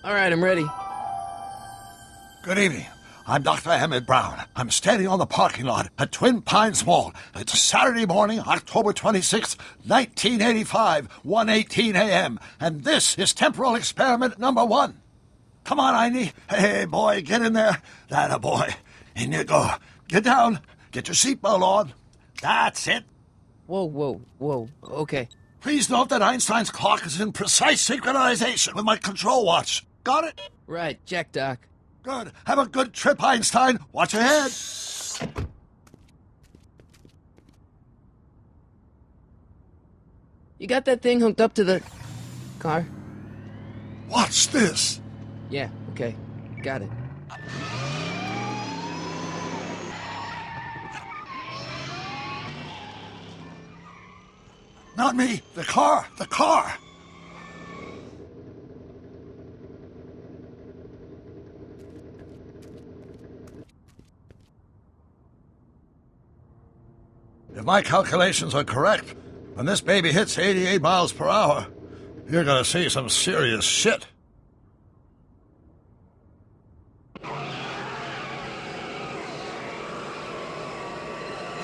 All right, I'm ready. Good evening. I'm Dr. Emmett Brown. I'm standing on the parking lot at Twin Pines Mall. It's Saturday morning, October 26, 1985, 1:18 a.m., and this is temporal experiment number 1. Come on, Einie. Hey, boy, get in there. That a boy. In you go. Get down. Get your seatbelt on. That's it. Whoa. Okay. Please note that Einstein's clock is in precise synchronization with my control watch. Got it? Right, check, Doc. Good. Have a good trip, Einstein. Watch your head. You got that thing hooked up to the car? Watch this. Yeah, okay. Got it. Not me. The car. The car. If my calculations are correct, when this baby hits 88 miles per hour, you're gonna see some serious shit.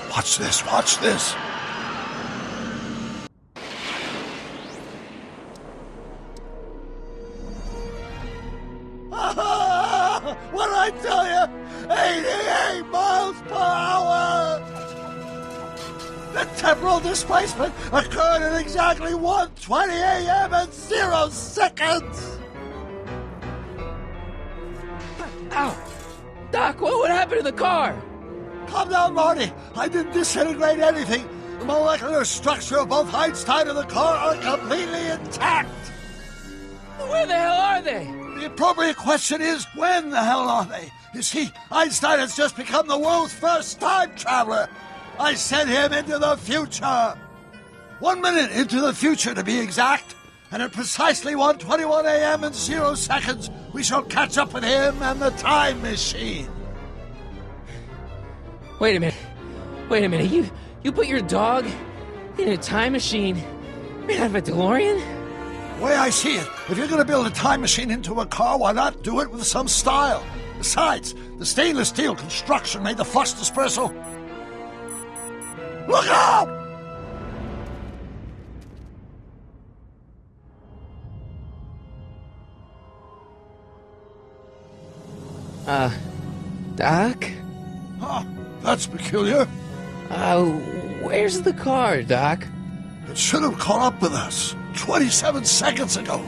Watch this, watch this. What'd I tell you? 88 miles per hour! The temporal displacement occurred at exactly 1:20 a.m. and 0 seconds! Ow! Doc, what would happen to the car? Calm down, Marty. I didn't disintegrate anything. The molecular structure of both Einstein and the car are completely intact. Where the hell are they? The appropriate question is, when the hell are they? You see, Einstein has just become the world's first time traveler. I sent him into the future. 1 minute into the future, to be exact. And at precisely 1:21 a.m. and 0 seconds, we shall catch up with him and the time machine. Wait a minute. You put your dog in a time machine made out of a DeLorean? The way I see it, if you're going to build a time machine into a car, why not do it with some style? Besides, the stainless steel construction made the flux dispersal. Look out! Doc? Huh, that's peculiar. Where's the car, Doc? It should have caught up with us 27 seconds ago.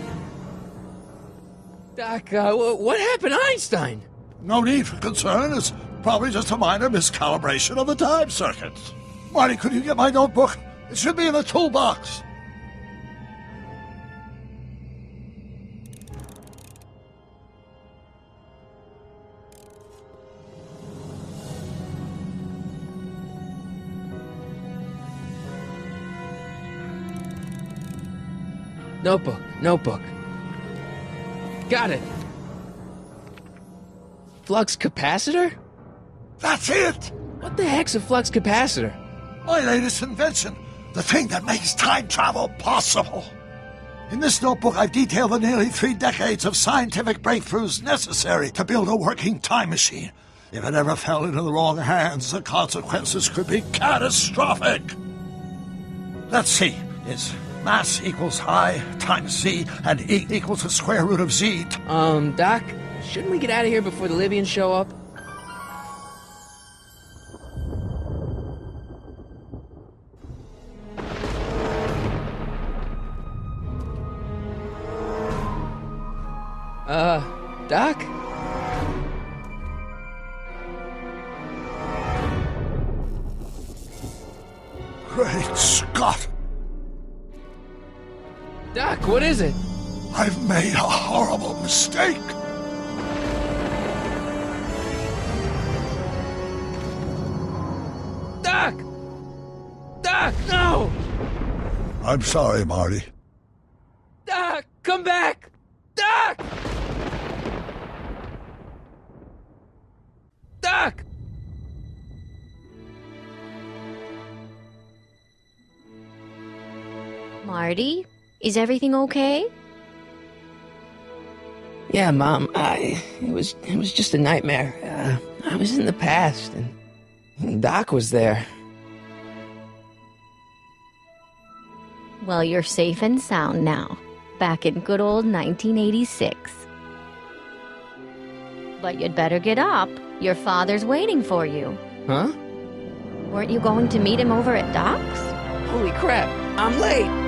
Doc, what happened to Einstein? No need for concern. It's probably just a minor miscalibration of the time circuits. Marty, could you get my notebook? It should be in the toolbox. Notebook. Got it. Flux capacitor? That's it! What the heck's a flux capacitor? My latest invention. The thing that makes time travel possible. In this notebook, I've detailed the nearly 3 decades of scientific breakthroughs necessary to build a working time machine. If it ever fell into the wrong hands, the consequences could be catastrophic. Let's see. It's mass equals I times Z, and E equals the square root of Z. Doc, shouldn't we get out of here before the Libyans show up? Doc? Great Scott! Doc, what is it? I've made a horrible mistake. Doc! Doc, no! I'm sorry, Marty. Doc, come back! Doc! Doc! Marty, is everything okay? Yeah, Mom, it was just a nightmare. I was in the past, and Doc was there. Well, you're safe and sound now, back in good old 1986. But you'd better get up. Your father's waiting for you. Huh? Weren't you going to meet him over at Doc's? Holy crap, I'm late!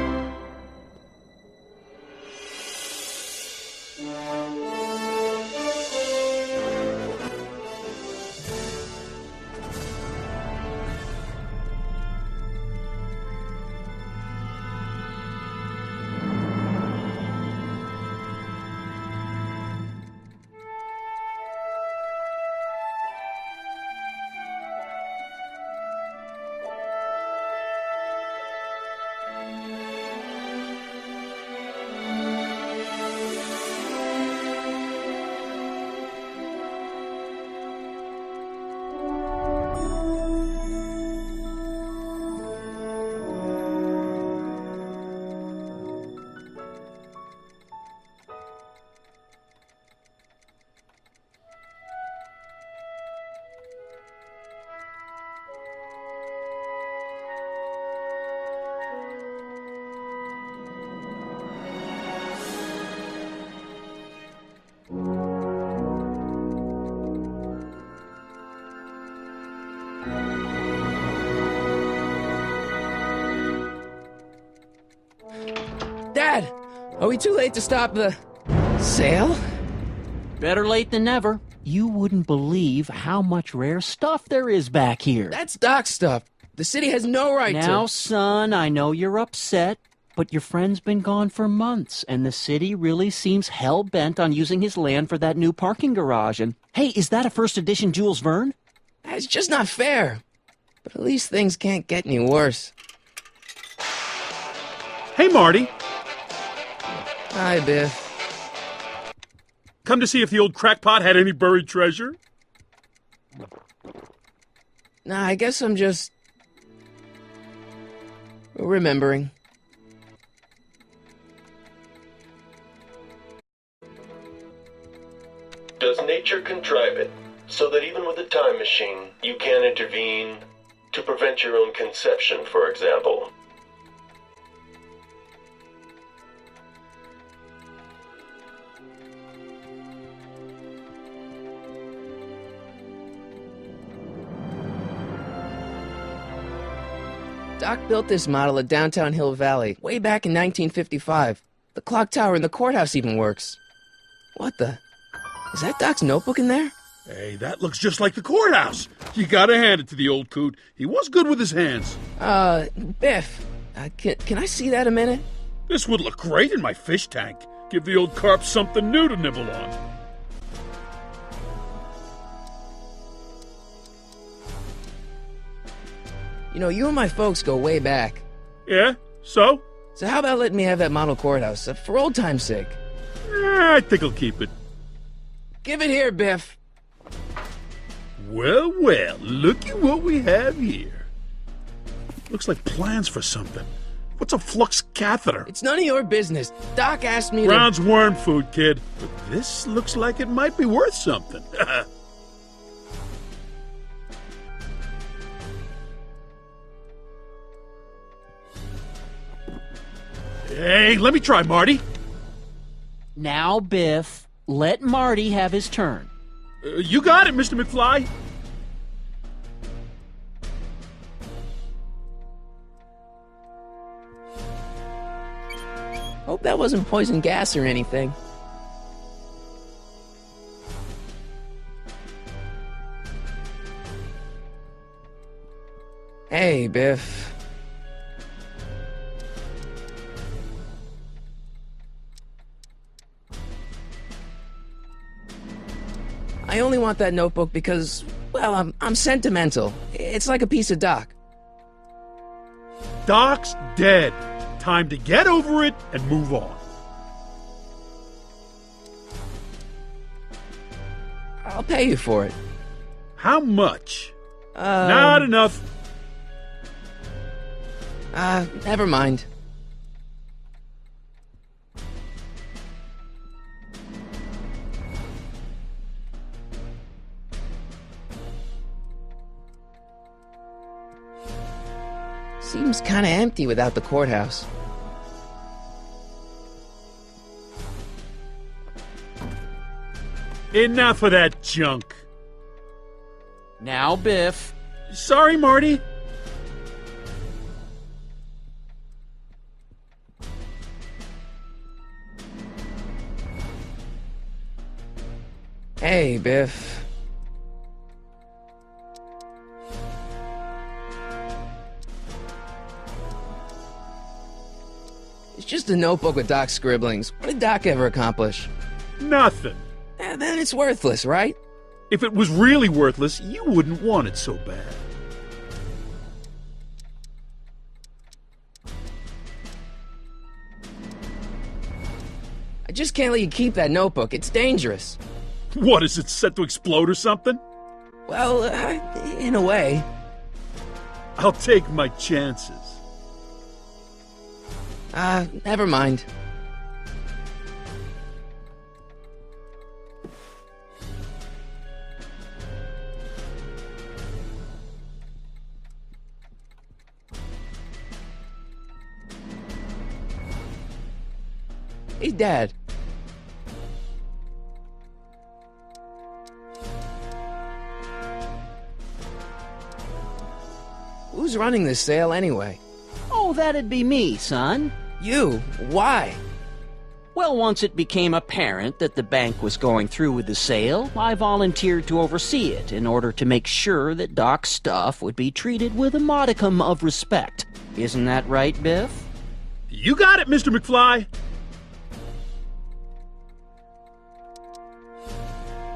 Dad, are we too late to stop the sale? Better late than never. You wouldn't believe how much rare stuff there is back here. That's Doc's stuff. The city has no right to... Now, son, I know you're upset, but your friend's been gone for months, and the city really seems hell-bent on using his land for that new parking garage. And, hey, is that a first edition Jules Verne? It's just not fair. But at least things can't get any worse. Hey, Marty. Hi, Biff. Come to see if the old crackpot had any buried treasure? Nah, I guess I'm just... remembering. Does nature contrive it so that even with a time machine, you can intervene to prevent your own conception, for example? Doc built this model at downtown Hill Valley way back in 1955. The clock tower in the courthouse even works. What the... Is that Doc's notebook in there? Hey, that looks just like the courthouse. You gotta hand it to the old coot. He was good with his hands. Biff, can I see that a minute? This would look great in my fish tank. Give the old carp something new to nibble on. You know, you and my folks go way back. Yeah? So? So how about letting me have that model courthouse, for old time's sake? I think I'll keep it. Give it here, Biff. Well, well, look at what we have here. Looks like plans for something. What's a flux catheter? It's none of your business. Doc asked me Brown's worm food, kid. But this looks like it might be worth something. Hey, let me try, Marty. Now, Biff, let Marty have his turn. You got it, Mr. McFly. Hope that wasn't poison gas or anything. Hey, Biff. I only want that notebook because, well, I'm sentimental. It's like a piece of Doc. Doc's dead. Time to get over it and move on. I'll pay you for it. How much? Not enough. Never mind. Seems kinda empty without the courthouse. Enough of that junk. Now, Biff. Sorry, Marty. Hey, Biff. It's just a notebook with Doc's scribblings. What did Doc ever accomplish? Nothing. Then it's worthless, right? If it was really worthless, you wouldn't want it so bad. I just can't let you keep that notebook. It's dangerous. What, is it set to explode or something? Well, in a way. I'll take my chances. Never mind. Hey, Dad. Who's running this sale anyway? Oh, that'd be me, son. You? Why? Well, once it became apparent that the bank was going through with the sale, I volunteered to oversee it in order to make sure that Doc's stuff would be treated with a modicum of respect. Isn't that right, Biff? You got it, Mr. McFly.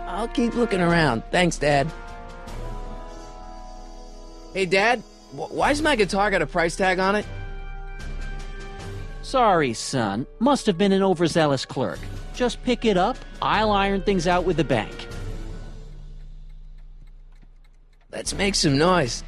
I'll keep looking around. Thanks, Dad. Hey, Dad, why's my guitar got a price tag on it? Sorry, son. Must have been an overzealous clerk. Just pick it up. I'll iron things out with the bank. Let's make some noise.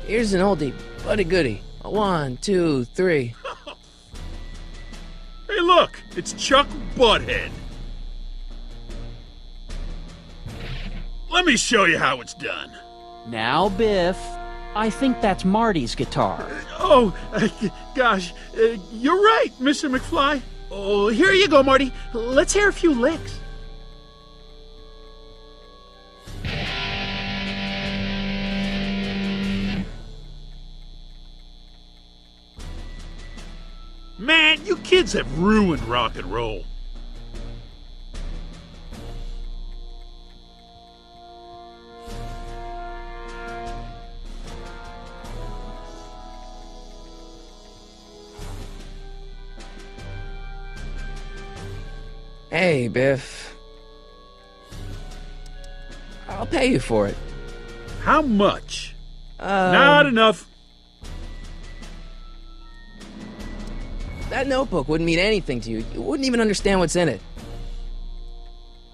Here's an oldie, but a goodie. 1, 2, 3. Hey, look, it's Chuck Butthead. Let me show you how it's done. Now, Biff, I think that's Marty's guitar. Oh, gosh, you're right, Mr. McFly. Oh, here you go, Marty. Let's hear a few licks. Man, you kids have ruined rock and roll. Hey, Biff. I'll pay you for it. How much? Not enough. That notebook wouldn't mean anything to you. You wouldn't even understand what's in it.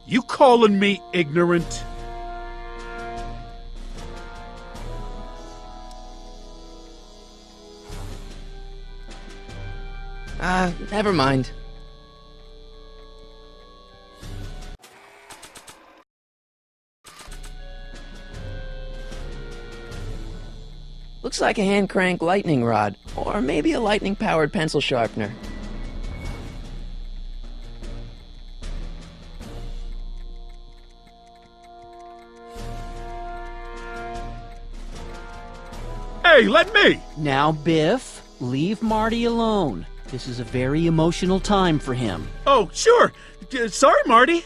You calling me ignorant? Never mind. Looks like a hand-crank lightning rod, or maybe a lightning-powered pencil sharpener. Hey, let me! Now, Biff, leave Marty alone. This is a very emotional time for him. Oh, sure. Sorry, Marty.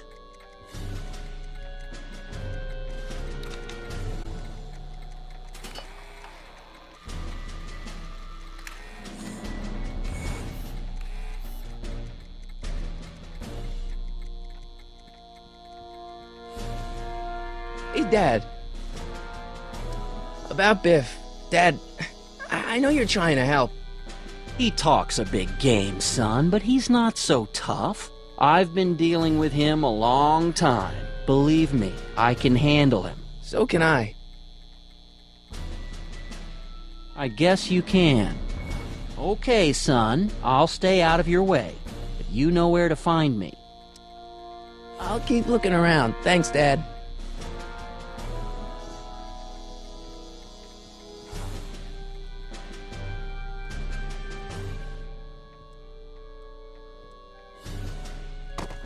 Hey, Dad. About Biff. Dad, I know you're trying to help. He talks a big game, son, but he's not so tough. I've been dealing with him a long time. Believe me, I can handle him. So can I. I guess you can. Okay, son, I'll stay out of your way. But you know where to find me. I'll keep looking around. Thanks, Dad.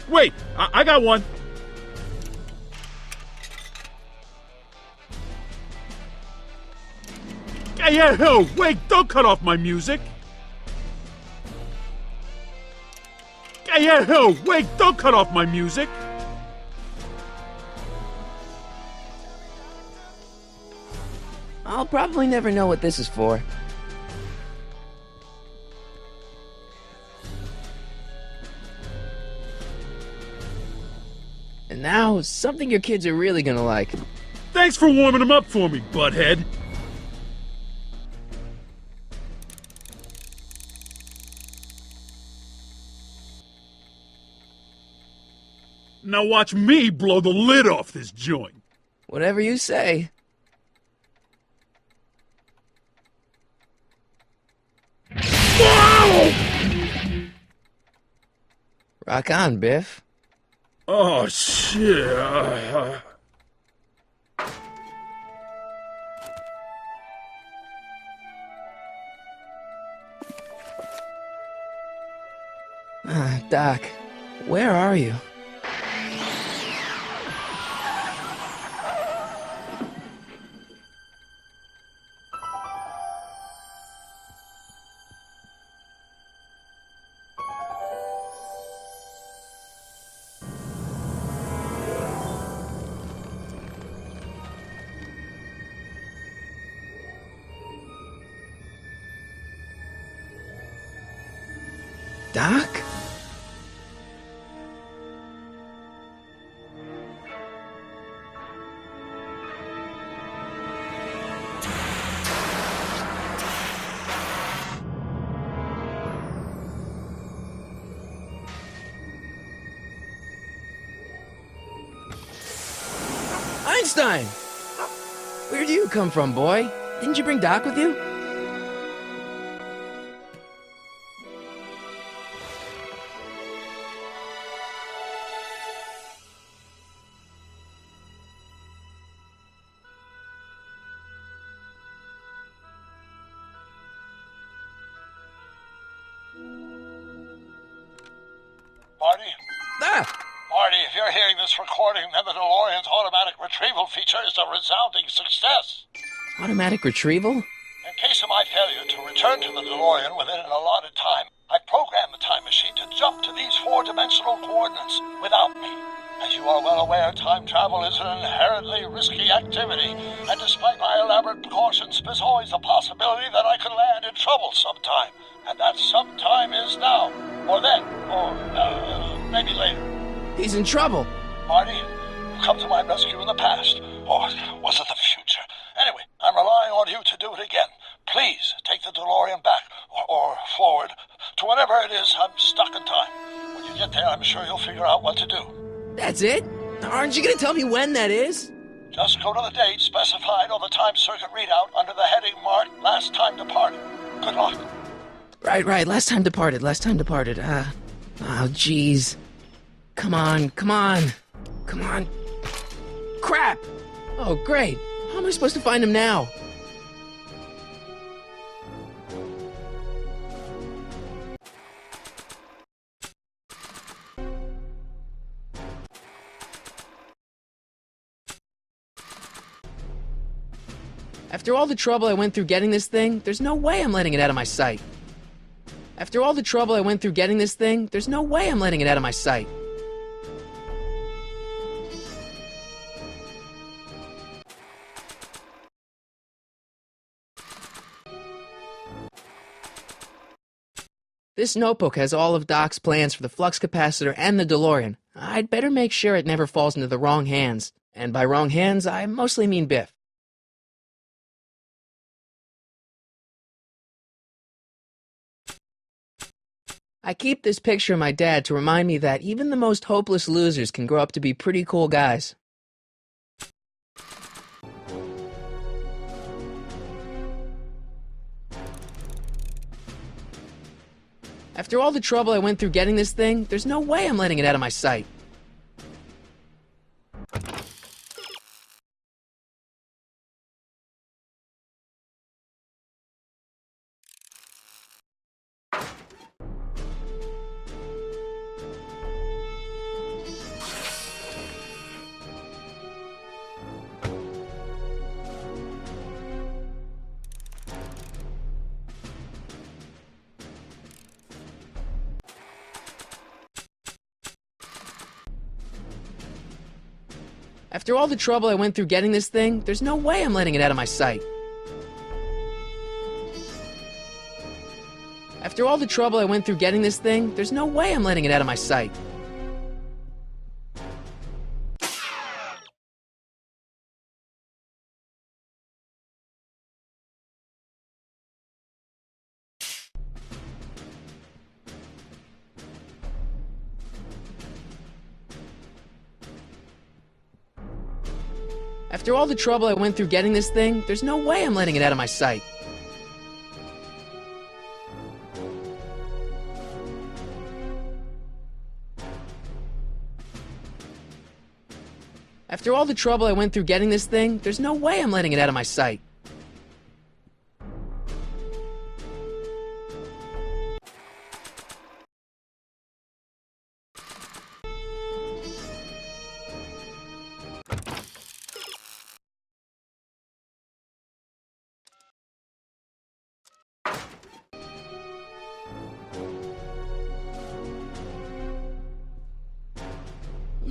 Wait, I got one. Hey, wait, don't cut off my music. Hey, wait, don't cut off my music. I'll probably never know what this is for. And now, something your kids are really gonna like. Thanks for warming them up for me, butthead. Now watch me blow the lid off this joint. Whatever you say. Whoa! Rock on, Biff. Oh, shit. Doc, where are you? Doc? Einstein! Where do you come from, boy? Didn't you bring Doc with you? Marty? Ah! Marty, if you're hearing this recording, then the DeLorean's automatic retrieval feature is a resounding success. Automatic retrieval? In case of my failure to return to the DeLorean within an allotted time, I programmed the time machine to jump to these four-dimensional coordinates without me. As you are well aware, time travel is an inherently risky activity, and despite my elaborate precautions, there's always a possibility that I could land in trouble sometime. And that sometime is now, or then, or maybe later. He's in trouble. Marty, you come to my rescue in the past, or was it the future? Anyway, I'm relying on you to do it again. Please take the DeLorean back, or forward, to whenever it is I'm stuck in time. When you get there, I'm sure you'll figure out what to do. That's it? Aren't you gonna tell me when that is? Just go to the date specified on the time circuit readout under the heading marked Last Time Departed. Good luck. Right. Last time departed. Oh, jeez. Come on. Crap! Oh, great. How am I supposed to find him now? After all the trouble I went through getting this thing, there's no way I'm letting it out of my sight. This notebook has all of Doc's plans for the flux capacitor and the DeLorean. I'd better make sure it never falls into the wrong hands. And by wrong hands, I mostly mean Biff. I keep this picture of my dad to remind me that even the most hopeless losers can grow up to be pretty cool guys. After all the trouble I went through getting this thing, there's no way I'm letting it out of my sight. After all the trouble I went through getting this thing, there's no way I'm letting it out of my sight. After all the trouble I went through getting this thing, there's no way I'm letting it out of my sight. After all the trouble I went through getting this thing, there's no way I'm letting it out of my sight. After all the trouble I went through getting this thing, there's no way I'm letting it out of my sight.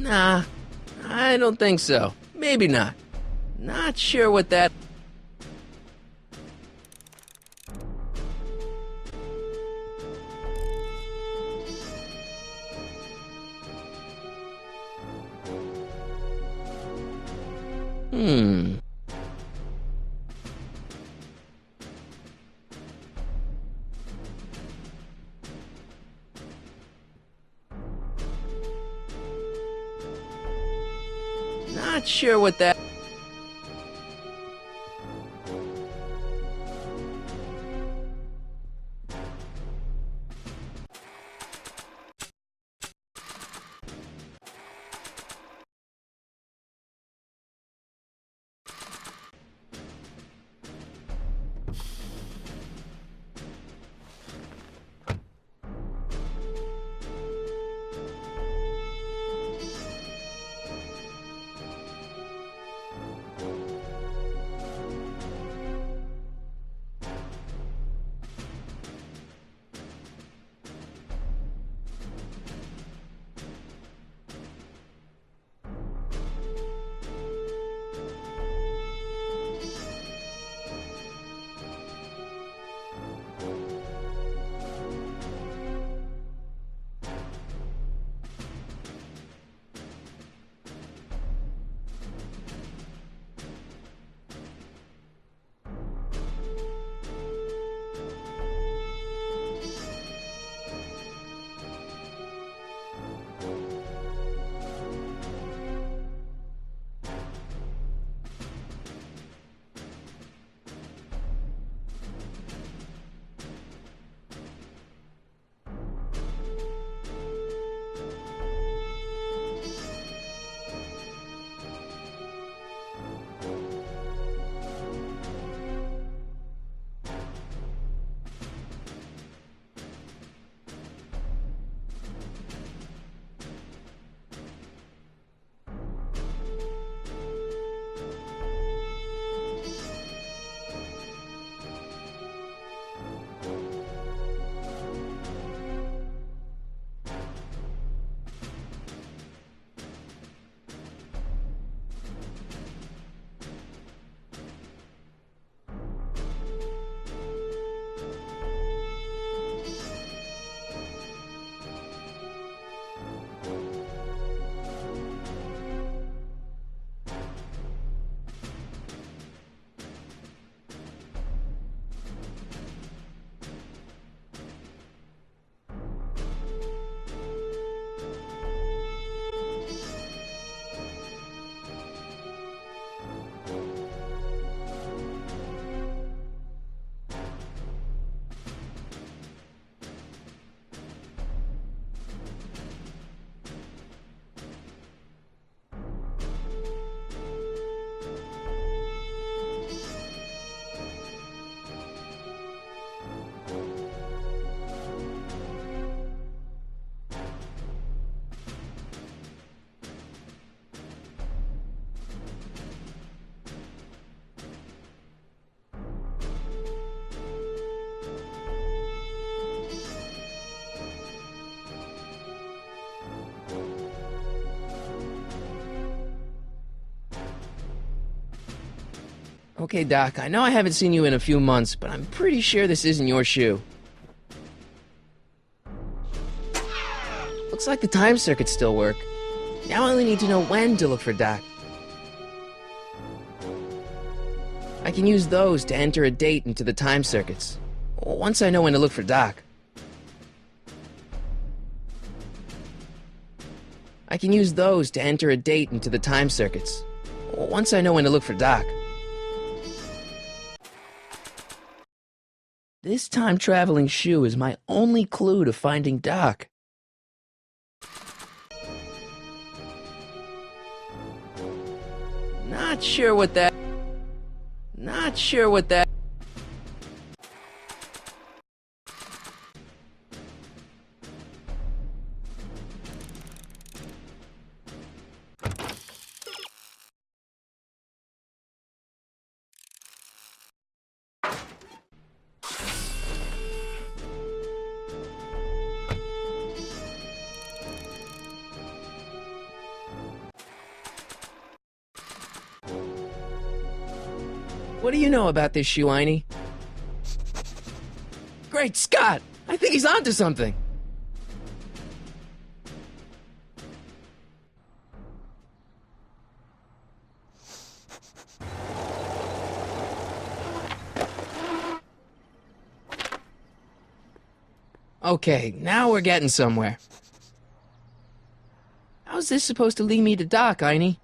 Nah, I don't think so. Maybe not. Not sure what that... Not sure what that... Okay, Doc, I know I haven't seen you in a few months, but I'm pretty sure this isn't your shoe. Looks like the time circuits still work. Now I only need to know when to look for Doc. I can use those to enter a date into the time circuits. Once I know when to look for Doc. I can use those to enter a date into the time circuits. Once I know when to look for Doc. This time-traveling shoe is my only clue to finding Doc. Not sure what that... What do you know about this shoe, Einie? Great Scott! I think he's onto something! Okay, now we're getting somewhere. How's this supposed to lead me to Doc, Einie?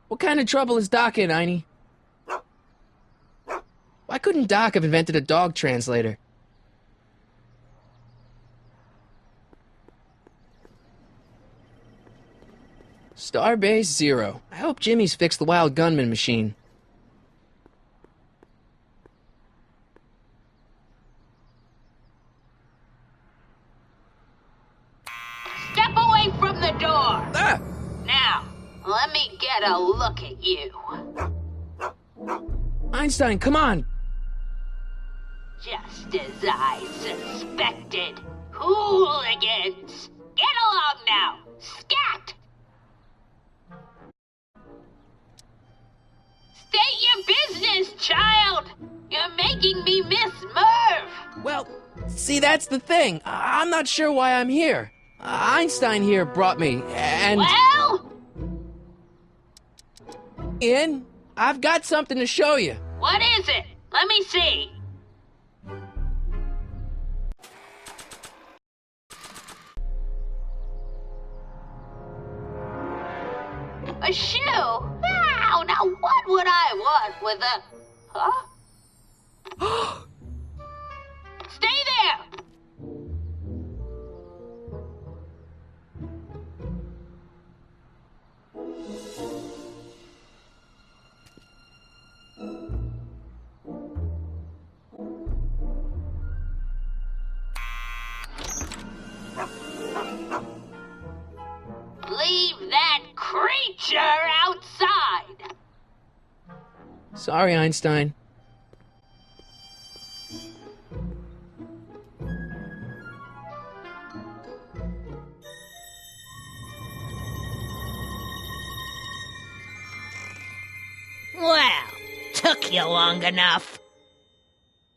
What kind of trouble is Doc in, Einie? Why couldn't Doc have invented a dog translator? Starbase 0. I hope Jimmy's fixed the Wild Gunman machine. Step away from the door! Ah! Now, let me get a look at you. Einstein, come on! Just as I suspected. Hooligans! Get along now! Scat! State your business, child! You're making me miss Merv! Well, see, that's the thing. I'm not sure why I'm here. Einstein here brought me, and... Well? Ian, I've got something to show you. What is it? Let me see. A shoe? Wow, now what would I want with a... Huh? Stay there! Leave that creature outside! Sorry, Einstein. Well, took you long enough.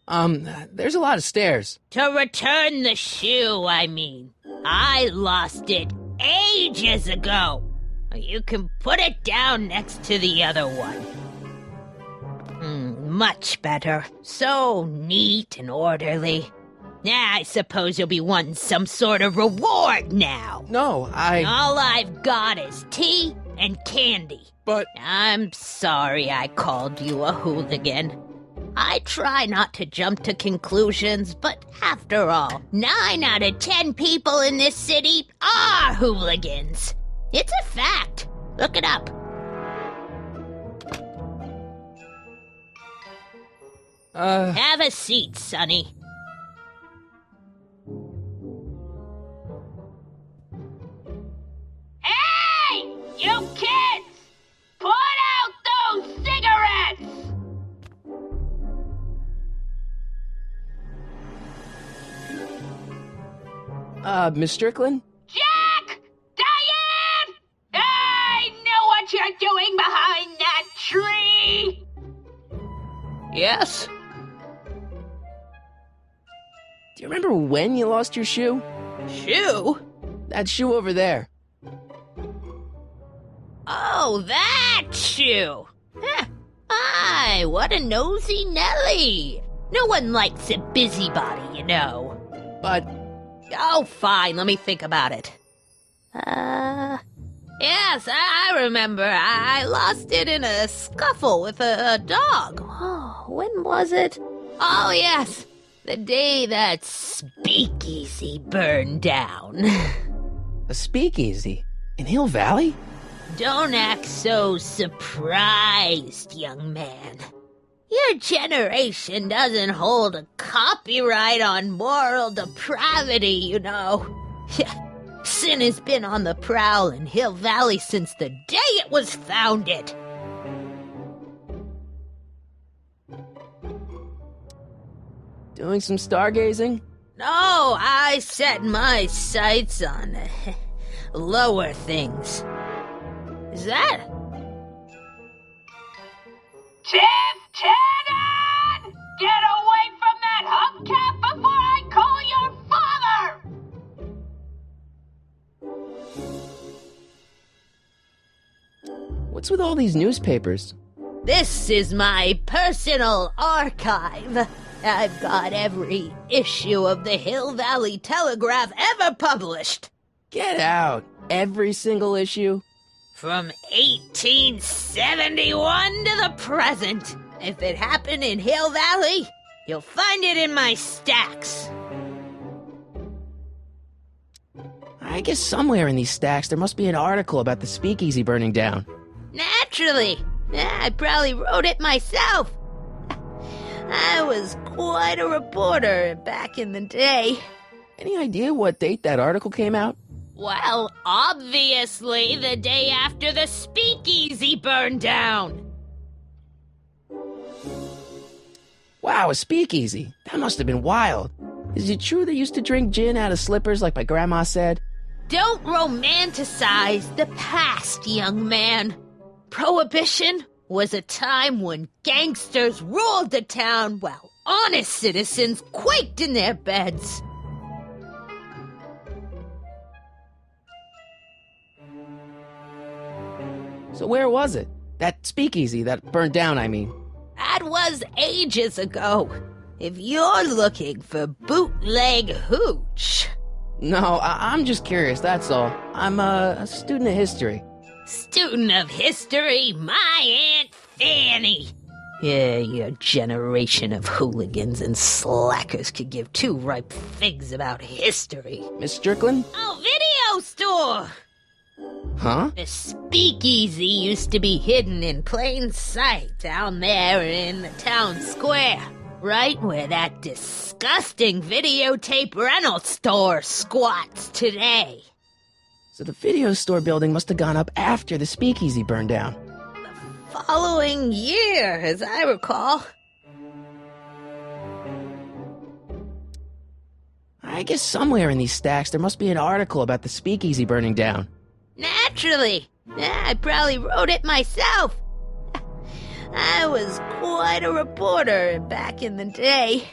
There's a lot of stairs. To return the shoe, I mean. I lost it ages ago. You can put it down next to the other one. Much better. So neat and orderly. I suppose you'll be wanting some sort of reward now. No, All I've got is tea and candy. But... I'm sorry I called you a hooligan. I try not to jump to conclusions, but after all, 9 out of 10 people in this city are hooligans. It's a fact. Look it up. Have a seat, Sonny. Hey! You kids! Put out those cigarettes! Miss Strickland? Jack! Diane! I know what you're doing behind that tree! Yes? Do you remember when you lost your shoe? Shoe? That shoe over there. Oh, that shoe! Aye, what a nosy Nelly! No one likes a busybody, you know. But... Oh, fine, let me think about it. Yes, I remember. I lost it in a scuffle with a dog. Oh, when was it? Oh, yes, the day that speakeasy burned down. a speakeasy? In Hill Valley? Don't act so surprised, young man. Your generation doesn't hold a copyright on moral depravity, you know. Sin has been on the prowl in Hill Valley since the day it was founded. Doing some stargazing? No, I set my sights on lower things. Is that... Tiff Tannen! Get away from that hubcap before I call your father! What's with all these newspapers? This is my personal archive. I've got every issue of the Hill Valley Telegraph ever published. Get out! Every single issue? From 1871 to the present. If it happened in Hill Valley, you'll find it in my stacks. I guess somewhere in these stacks there must be an article about the speakeasy burning down. Naturally. I probably wrote it myself. I was quite a reporter back in the day. Any idea what date that article came out? Well, obviously the day after the speakeasy burned down. Wow, a speakeasy. That must have been wild. Is it true they used to drink gin out of slippers like my grandma said? Don't romanticize the past, young man. Prohibition was a time when gangsters ruled the town while honest citizens quaked in their beds. So where was it? That speakeasy that burned down, I mean. That was ages ago. If you're looking for bootleg hooch. No, I'm just curious, that's all. I'm a student of history. Student of history, my Aunt Fanny. Yeah, your generation of hooligans and slackers could give two ripe figs about history. Miss Strickland? Oh, video store! Huh? The speakeasy used to be hidden in plain sight down there in the town square. Right where that disgusting videotape rental store squats today. So the video store building must have gone up after the speakeasy burned down. Following year, as I recall. I guess somewhere in these stacks there must be an article about the speakeasy burning down. Naturally. I probably wrote it myself. I was quite a reporter back in the day.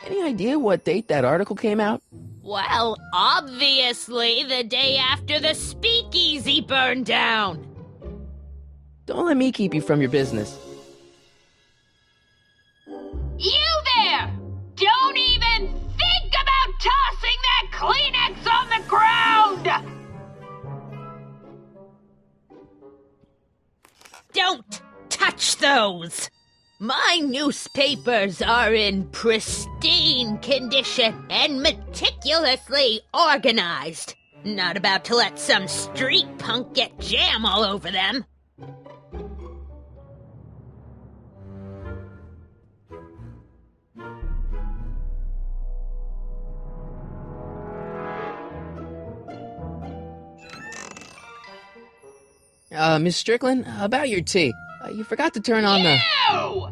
Any idea what date that article came out? Well, obviously the day after the speakeasy burned down. Don't let me keep you from your business. You there! Don't even think about tossing that Kleenex on the ground! Don't touch those! My newspapers are in pristine condition and meticulously organized. Not about to let some street punk get jam all over them. Miss Strickland, about your tea. You forgot to turn on the... You!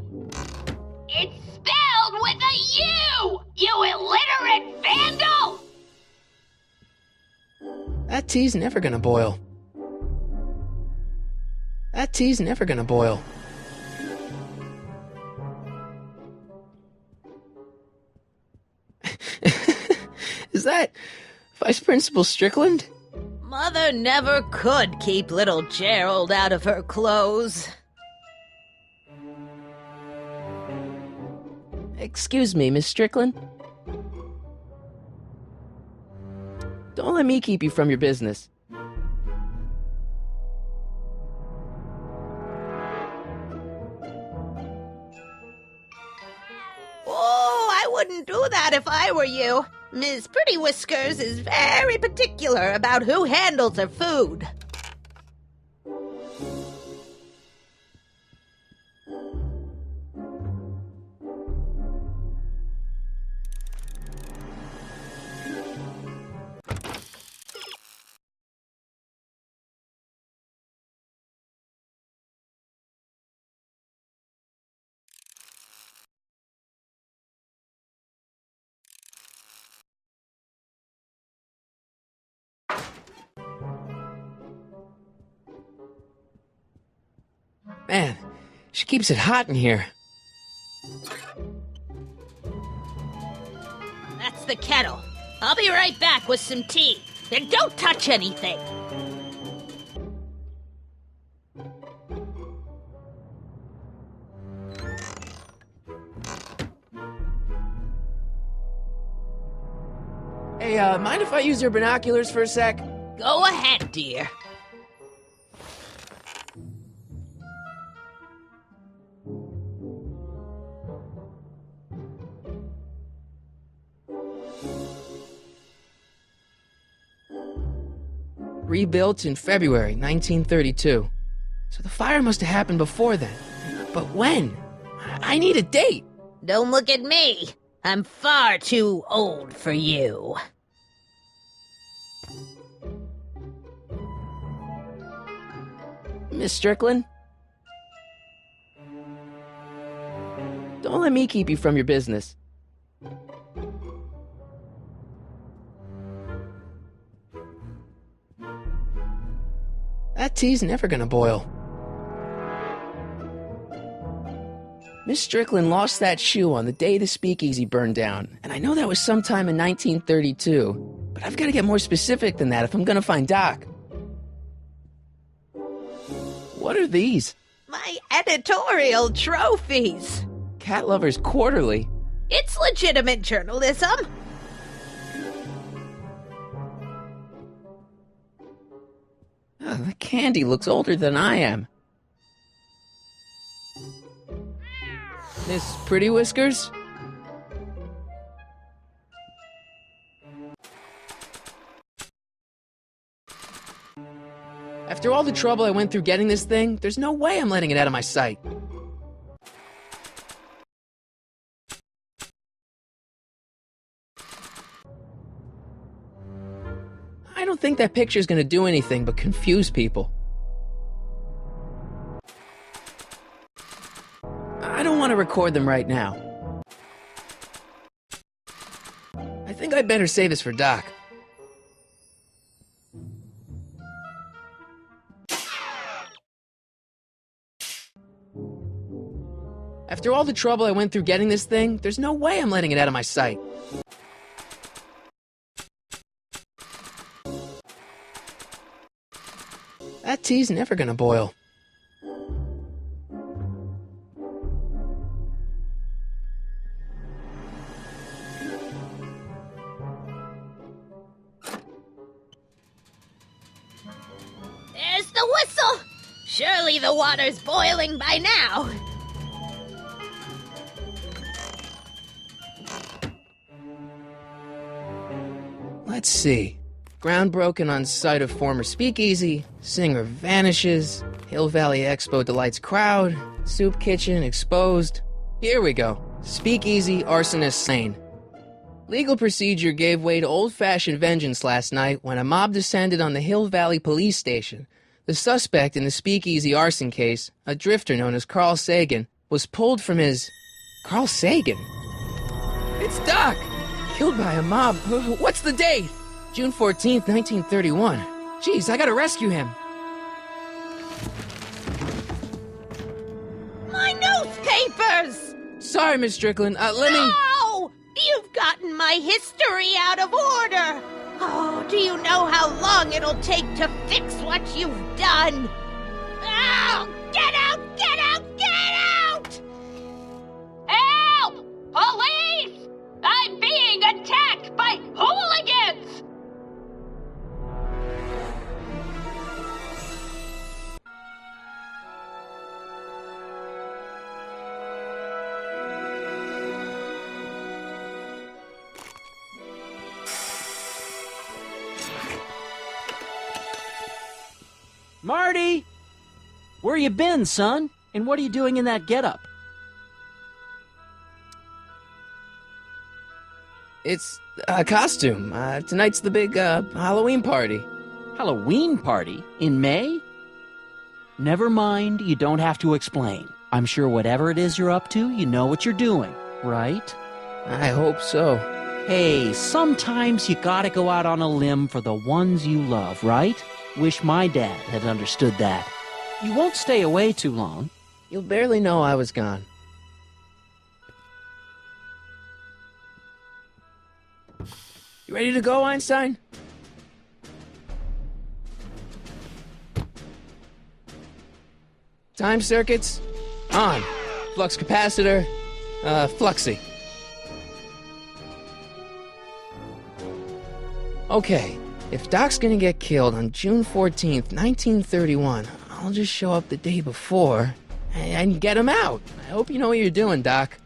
It's spelled with a U! You illiterate vandal! That tea's never gonna boil. That tea's never gonna boil. Is that Vice Principal Strickland? Mother never could keep little Gerald out of her clothes. Excuse me, Miss Strickland? Don't let me keep you from your business. Oh, I wouldn't do that if I were you. Ms. Pretty Whiskers is very particular about who handles her food. Man, she keeps it hot in here. That's the kettle. I'll be right back with some tea. And don't touch anything. Hey, mind if I use your binoculars for a sec? Go ahead, dear. rebuilt in February 1932. So the fire must have happened before then. But when? I need a date. Don't look at me. I'm far too old for you. Miss Strickland? Don't let me keep you from your business. That tea's never gonna boil. Miss Strickland lost that shoe on the day the speakeasy burned down, and I know that was sometime in 1932, but I've got to get more specific than that if I'm gonna find Doc. What are these? My editorial trophies. Cat Lovers Quarterly. It's legitimate journalism. The candy looks older than I am. Miss Pretty Whiskers? After all the trouble I went through getting this thing, there's no way I'm letting it out of my sight. I don't think that picture's gonna do anything but confuse people. I don't want to record them right now. I think I'd better save this for Doc. After all the trouble I went through getting this thing, there's no way I'm letting it out of my sight. That tea's never gonna boil. There's the whistle. Surely the water's boiling by now. Let's see. Ground broken on site of former speakeasy, singer vanishes, Hill Valley Expo delights crowd, soup kitchen exposed. Here we go. Speakeasy arsonist slain. Legal procedure gave way to old-fashioned vengeance last night when a mob descended on the Hill Valley police station. The suspect in the speakeasy arson case, a drifter known as Carl Sagan, was pulled from his... Carl Sagan? It's Doc! Killed by a mob. What's the date? June 14th, 1931. Jeez, I gotta rescue him. My newspapers! Sorry, Miss Strickland. Let me... No! You've gotten my history out of order! Oh, do you know how long it'll take to fix what you've done? Oh, get out! Get out! Get out! Help! Police! I'm being attacked by hooligans! Marty! Where you been, son? And what are you doing in that getup? It's a costume. Tonight's the big, Halloween party. Halloween party? In May? Never mind, you don't have to explain. I'm sure whatever it is you're up to, you know what you're doing, right? I hope so. Hey, sometimes you gotta go out on a limb for the ones you love, right? Wish my dad had understood that. You won't stay away too long. You'll barely know I was gone. You ready to go, Einstein? Time circuits on. Flux capacitor, fluxy. Okay, if Doc's gonna get killed on June 14th, 1931, I'll just show up the day before and get him out. I hope you know what you're doing, Doc.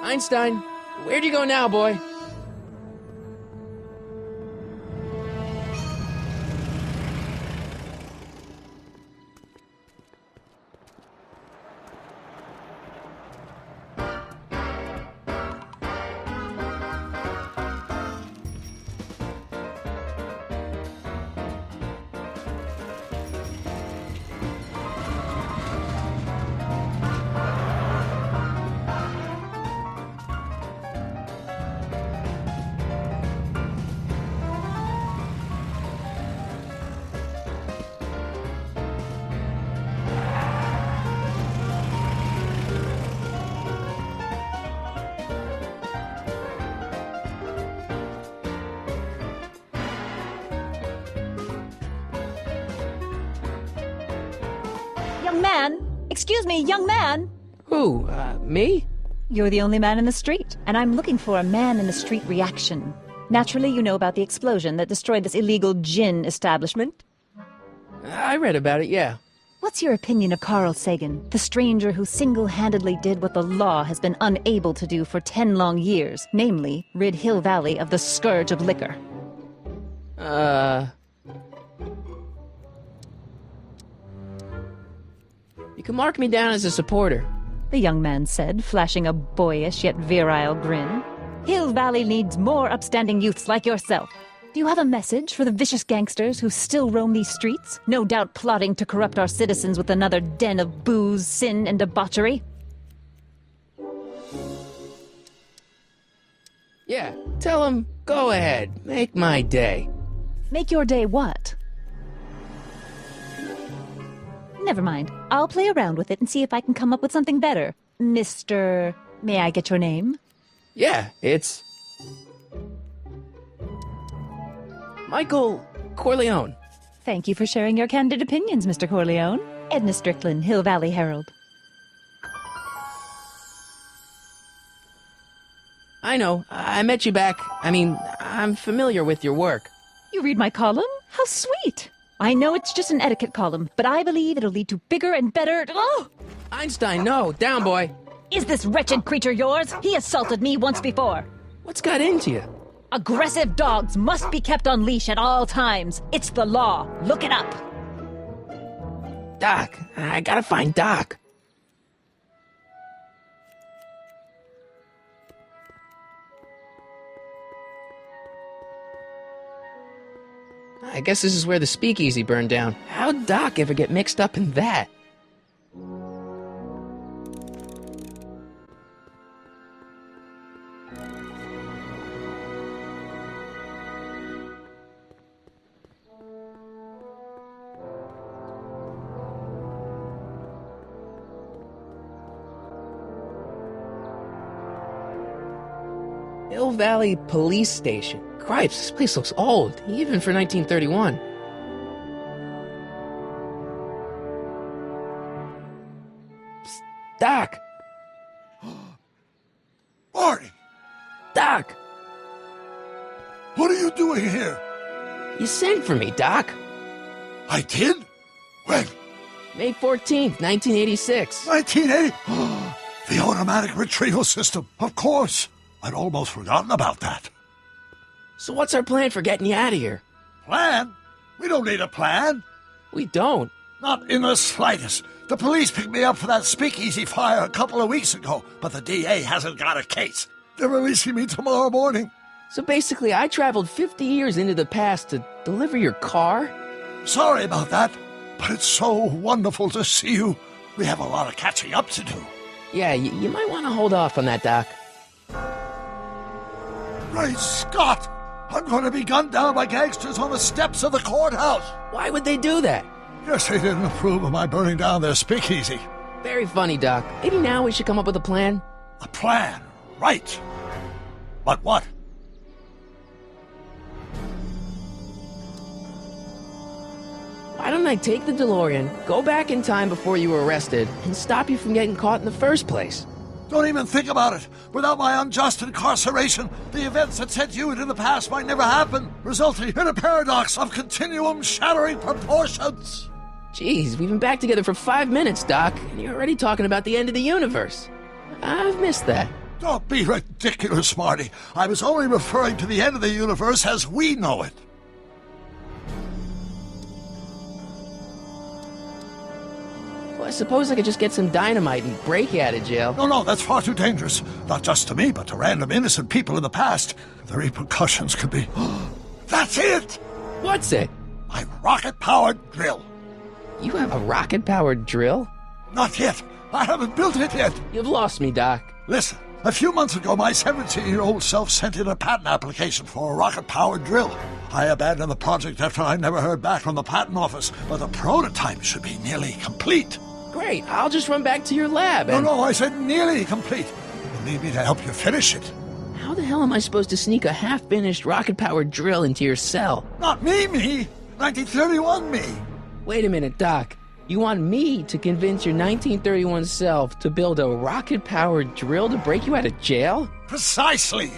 Einstein, where'd you go now, boy? Young man! Excuse me, young man! Who, me? You're the only man in the street, and I'm looking for a man-in-the-street reaction. Naturally, you know about the explosion that destroyed this illegal gin establishment. I read about it, yeah. What's your opinion of Carl Sagan, the stranger who single-handedly did what the law has been unable to do for 10 long years, namely, rid Hill Valley of the scourge of liquor? You can mark me down as a supporter. The young man said, flashing a boyish yet virile grin. Hill Valley needs more upstanding youths like yourself. Do you have a message for the vicious gangsters who still roam these streets, no doubt plotting to corrupt our citizens with another den of booze, sin, and debauchery? Yeah, tell them, go ahead, make my day. Make your day what? Never mind. I'll play around with it and see if I can come up with something better. Mr. May I get your name? Yeah, it's... Michael Corleone. Thank you for sharing your candid opinions, Mr. Corleone. Edna Strickland, Hill Valley Herald. I know, I met you back. I'm familiar with your work. You read my column? How sweet! I know it's just an etiquette column, but I believe it'll lead to bigger and better... Oh! Einstein, no, down, boy. Is this wretched creature yours? He assaulted me once before. What's got into you? Aggressive dogs must be kept on leash at all times. It's the law. Look it up. Doc, I gotta find Doc. I guess this is where the speakeasy burned down. How'd Doc ever get mixed up in that? Hill Valley Police Station. Cripes, this place looks old, even for 1931. Psst, Doc! Marty! Doc! What are you doing here? You sent for me, Doc. I did? When? May 14th, 1986. 1980? The automatic retrieval system, of course. I'd almost forgotten about that. So what's our plan for getting you out of here? Plan? We don't need a plan. We don't. Not in the slightest. The police picked me up for that speakeasy fire a couple of weeks ago, but the DA hasn't got a case. They're releasing me tomorrow morning. So basically, I traveled 50 years into the past to deliver your car? Sorry about that, but it's so wonderful to see you. We have a lot of catching up to do. Yeah, you might want to hold off on that, Doc. Great Scott! I'm going to be gunned down by gangsters on the steps of the courthouse. Why would they do that? Guess they didn't approve of my burning down their speakeasy. Very funny, Doc. Maybe now we should come up with a plan? A plan, right. But what? Why don't I take the DeLorean, go back in time before you were arrested, and stop you from getting caught in the first place? Don't even think about it. Without my unjust incarceration, the events that sent you into the past might never happen, resulting in a paradox of continuum-shattering proportions. Jeez, we've been back together for 5 minutes, Doc, and you're already talking about the end of the universe. I've missed that. Don't be ridiculous, Marty. I was only referring to the end of the universe as we know it. Well, I suppose I could just get some dynamite and break you out of jail. No, that's far too dangerous. Not just to me, but to random innocent people in the past. The repercussions could be... That's it! What's it? My rocket-powered drill. You have a rocket-powered drill? Not yet. I haven't built it yet. You've lost me, Doc. Listen, a few months ago, my 17-year-old self sent in a patent application for a rocket-powered drill. I abandoned the project after I never heard back from the patent office, but the prototype should be nearly complete. Great, I'll just run back to your lab and... No, I said nearly complete. You'll need me to help you finish it. How the hell am I supposed to sneak a half-finished rocket-powered drill into your cell? Not me. 1931 me. Wait a minute, Doc. You want me to convince your 1931 self to build a rocket-powered drill to break you out of jail? Precisely.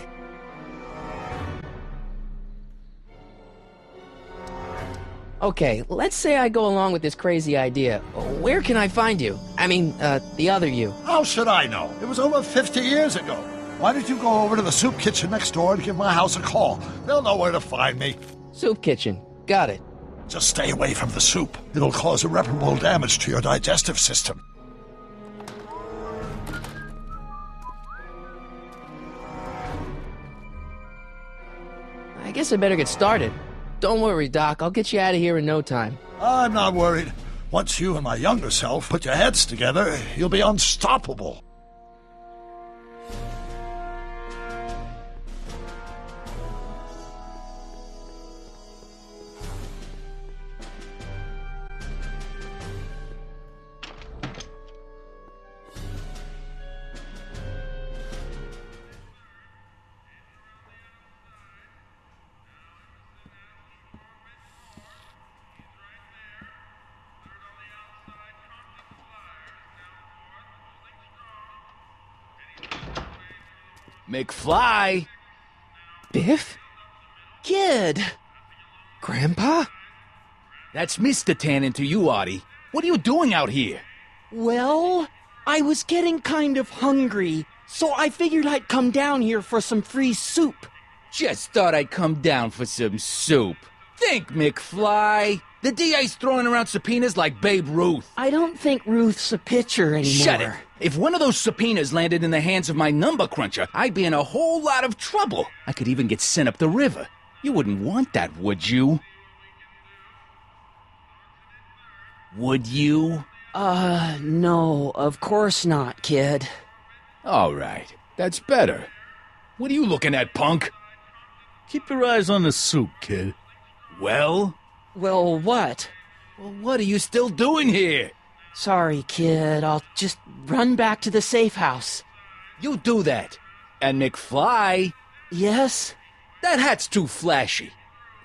Okay, let's say I go along with this crazy idea. Where can I find you? I mean, the other you. How should I know? It was over 50 years ago. Why don't you go over to the soup kitchen next door and give my house a call? They'll know where to find me. Soup kitchen. Got it. Just stay away from the soup. It'll cause irreparable damage to your digestive system. I guess I better get started. Don't worry, Doc. I'll get you out of here in no time. I'm not worried. Once you and my younger self put your heads together, you'll be unstoppable. McFly! Biff? Kid! Grandpa? That's Mr. Tannen to you, Artie. What are you doing out here? Well, I was getting kind of hungry, so I figured I'd come down here for some free soup. Just thought I'd come down for some soup. Think, McFly. The DA's throwing around subpoenas like Babe Ruth. I don't think Ruth's a pitcher anymore. Shut it. If one of those subpoenas landed in the hands of my number cruncher, I'd be in a whole lot of trouble. I could even get sent up the river. You wouldn't want that, would you? Would you? No, of course not, kid. All right, that's better. What are you looking at, punk? Keep your eyes on the soup, kid. Well, what? Well, what are you still doing here? Sorry, kid. I'll just run back to the safe house. You do that. And McFly? Yes? That hat's too flashy.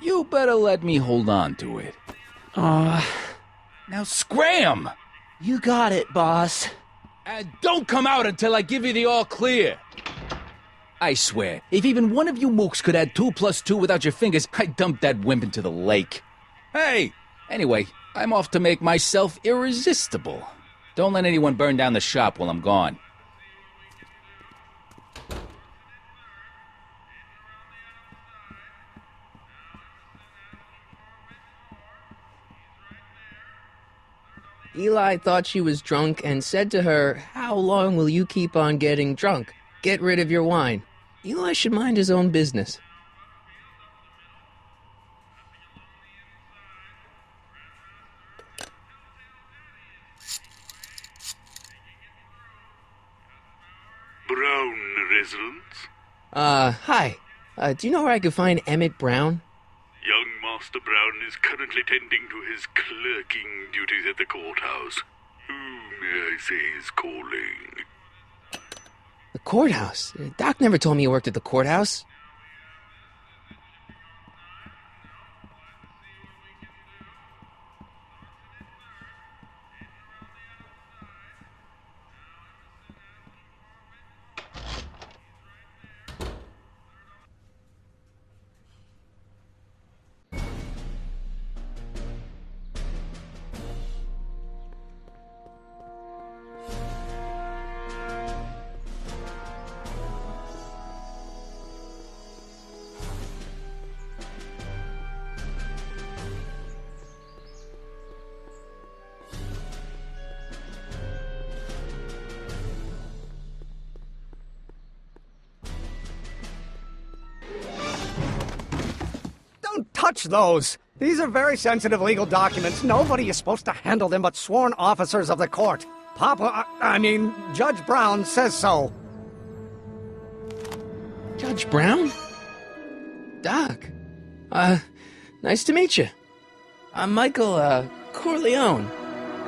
You better let me hold on to it. Now scram! You got it, boss. And don't come out until I give you the all clear. I swear, if even one of you mooks could add 2 + 2 without your fingers, I'd dump that wimp into the lake. Hey! Anyway, I'm off to make myself irresistible. Don't let anyone burn down the shop while I'm gone. Eli thought she was drunk and said to her, "How long will you keep on getting drunk? Get rid of your wine." Eli should mind his own business. Brown residence? Hi. Do you know where I could find Emmett Brown? Young Master Brown is currently tending to his clerking duties at the courthouse. Who may I say is calling? The courthouse? Doc never told me he worked at the courthouse. touch those. These are very sensitive legal documents. Nobody is supposed to handle them but sworn officers of the court. Judge Brown says so. Judge Brown? Doc. Nice to meet you. I'm Michael, Corleone.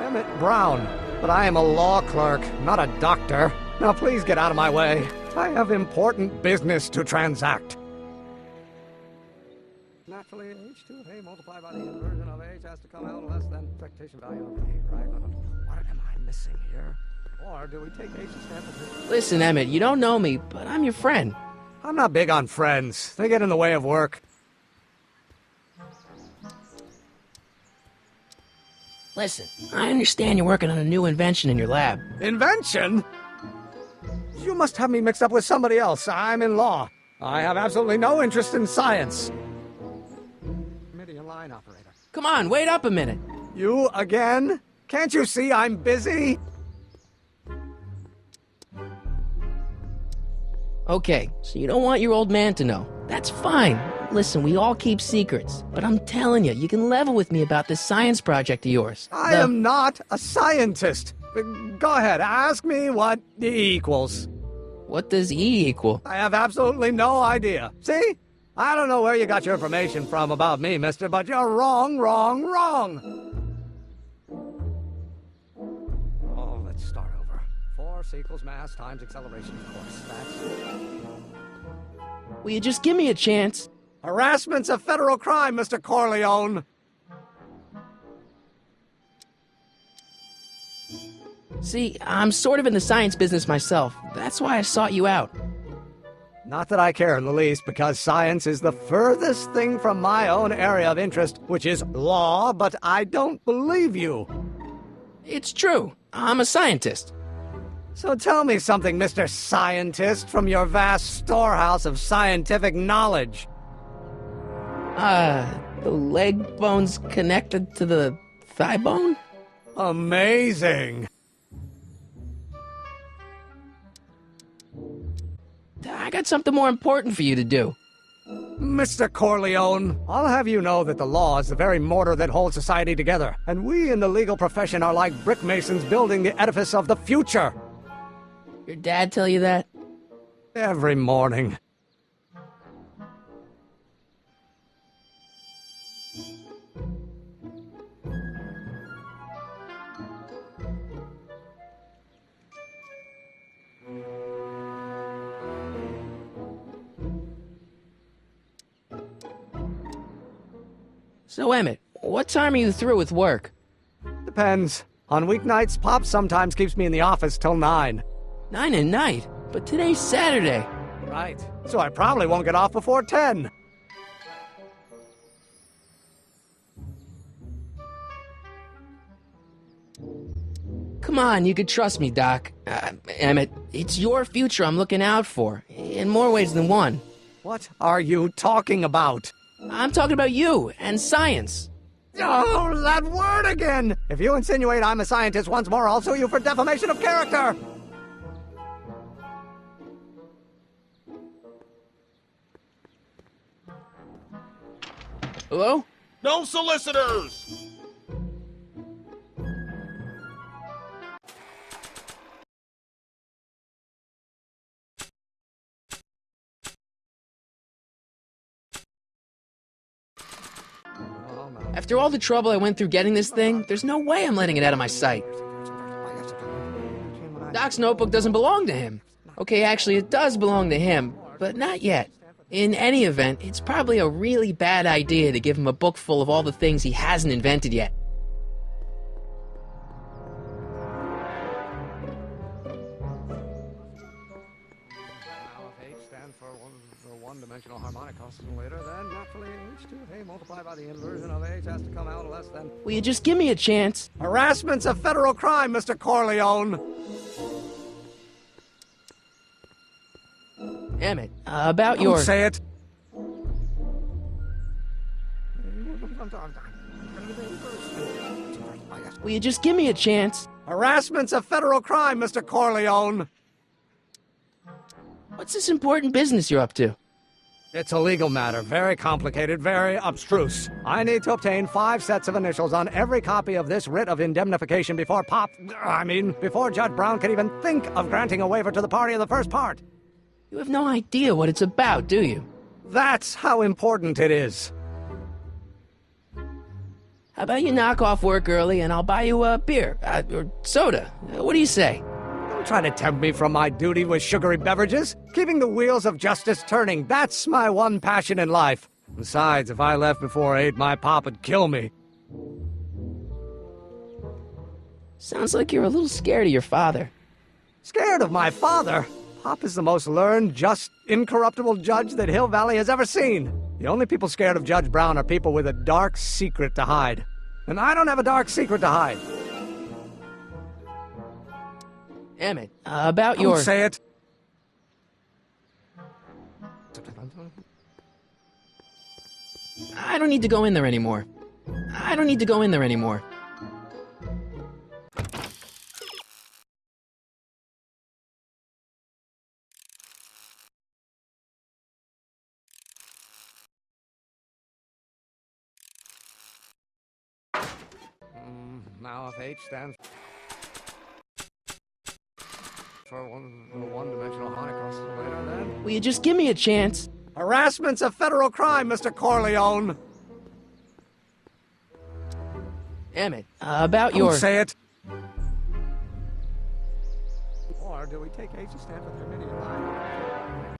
Emmett Brown. But I am a law clerk, not a doctor. Now please get out of my way. I have important business to transact. Naturally, H2 of A multiplied by the inversion of H has to come out less than expectation value of A, right? What am I missing here? Or do we take H's sample? Listen, Emmett, you don't know me, but I'm your friend. I'm not big on friends. They get in the way of work. Listen, I understand you're working on a new invention in your lab. Invention? You must have me mixed up with somebody else. I'm in law. I have absolutely no interest in science. Committee and line operator. Come on, wait up a minute. You again? Can't you see I'm busy? Okay, so you don't want your old man to know. That's fine. Listen, we all keep secrets. But I'm telling you, you can level with me about this science project of yours. I am not a scientist. Go ahead, ask me what E equals. What does E equal? I have absolutely no idea. See? I don't know where you got your information from about me, mister, but you're wrong. Oh, let's start over. Force equals mass times acceleration, of course. That's... Will you just give me a chance? Harassment's a federal crime, Mr. Corleone. See, I'm sort of in the science business myself. That's why I sought you out. Not that I care in the least, because science is the furthest thing from my own area of interest, which is law, but I don't believe you. It's true. I'm a scientist. So tell me something, Mr. Scientist, from your vast storehouse of scientific knowledge. The leg bone's connected to the thigh bone? Amazing. I got something more important for you to do. Mr. Corleone, I'll have you know that the law is the very mortar that holds society together, and we in the legal profession are like brick masons building the edifice of the future. Your dad tell you that? Every morning. So, Emmett, what time are you through with work? Depends. On weeknights, Pop sometimes keeps me in the office till 9. 9 at night? But today's Saturday. Right. So I probably won't get off before 10. Come on, you could trust me, Doc. Emmett, it's your future I'm looking out for, in more ways than one. What are you talking about? I'm talking about you and science. Oh, that word again! If you insinuate I'm a scientist once more, I'll sue you for defamation of character! Hello? No solicitors! After all the trouble I went through getting this thing, there's no way I'm letting it out of my sight. Doc's notebook doesn't belong to him. Okay, actually, it does belong to him, but not yet. In any event, it's probably a really bad idea to give him a book full of all the things he hasn't invented yet. One-dimensional harmonic oscillator, then naturally H2 A multiplied by the inversion of H has to come out less than... Will you just give me a chance? Harassment's a federal crime, Mr. Corleone! Emmett, about Don't your... say it! Will you just give me a chance? Harassment's a federal crime, Mr. Corleone! What's this important business you're up to? It's a legal matter, very complicated, very abstruse. I need to obtain 5 sets of initials on every copy of this writ of indemnification before before Judge Brown can even think of granting a waiver to the party in the first part. You have no idea what it's about, do you? That's how important it is. How about you knock off work early and I'll buy you a beer, or soda. What do you say? Don't try to tempt me from my duty with sugary beverages. Keeping the wheels of justice turning, that's my one passion in life. Besides, if I left before 8, my pop would kill me. Sounds like you're a little scared of your father. Scared of my father? Pop is the most learned, just, incorruptible judge that Hill Valley has ever seen. The only people scared of Judge Brown are people with a dark secret to hide. And I don't have a dark secret to hide. Emmett, about Don't your... say it. I don't need to go in there anymore. I don't need to go in there anymore. Now if H stands for one-dimensional Holocaust later, then... Will you just give me a chance? Harassment's a federal crime, Mr. Corleone. Emmett, about your... Don't say it. Or do we take H to stand for the immediate line?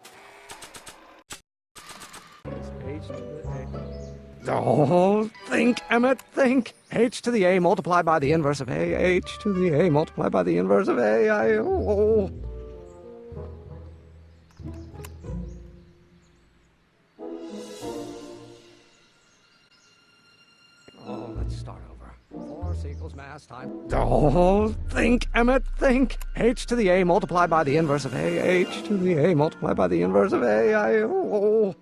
H to the A. Don't think, Emmett, think. H to the A multiplied by the inverse of A. H to the A multiplied by the inverse of A. Let's start over. Force equals mass times... Don't think, Emmett, think. H to the A multiplied by the inverse of A. H to the A multiplied by the inverse of A.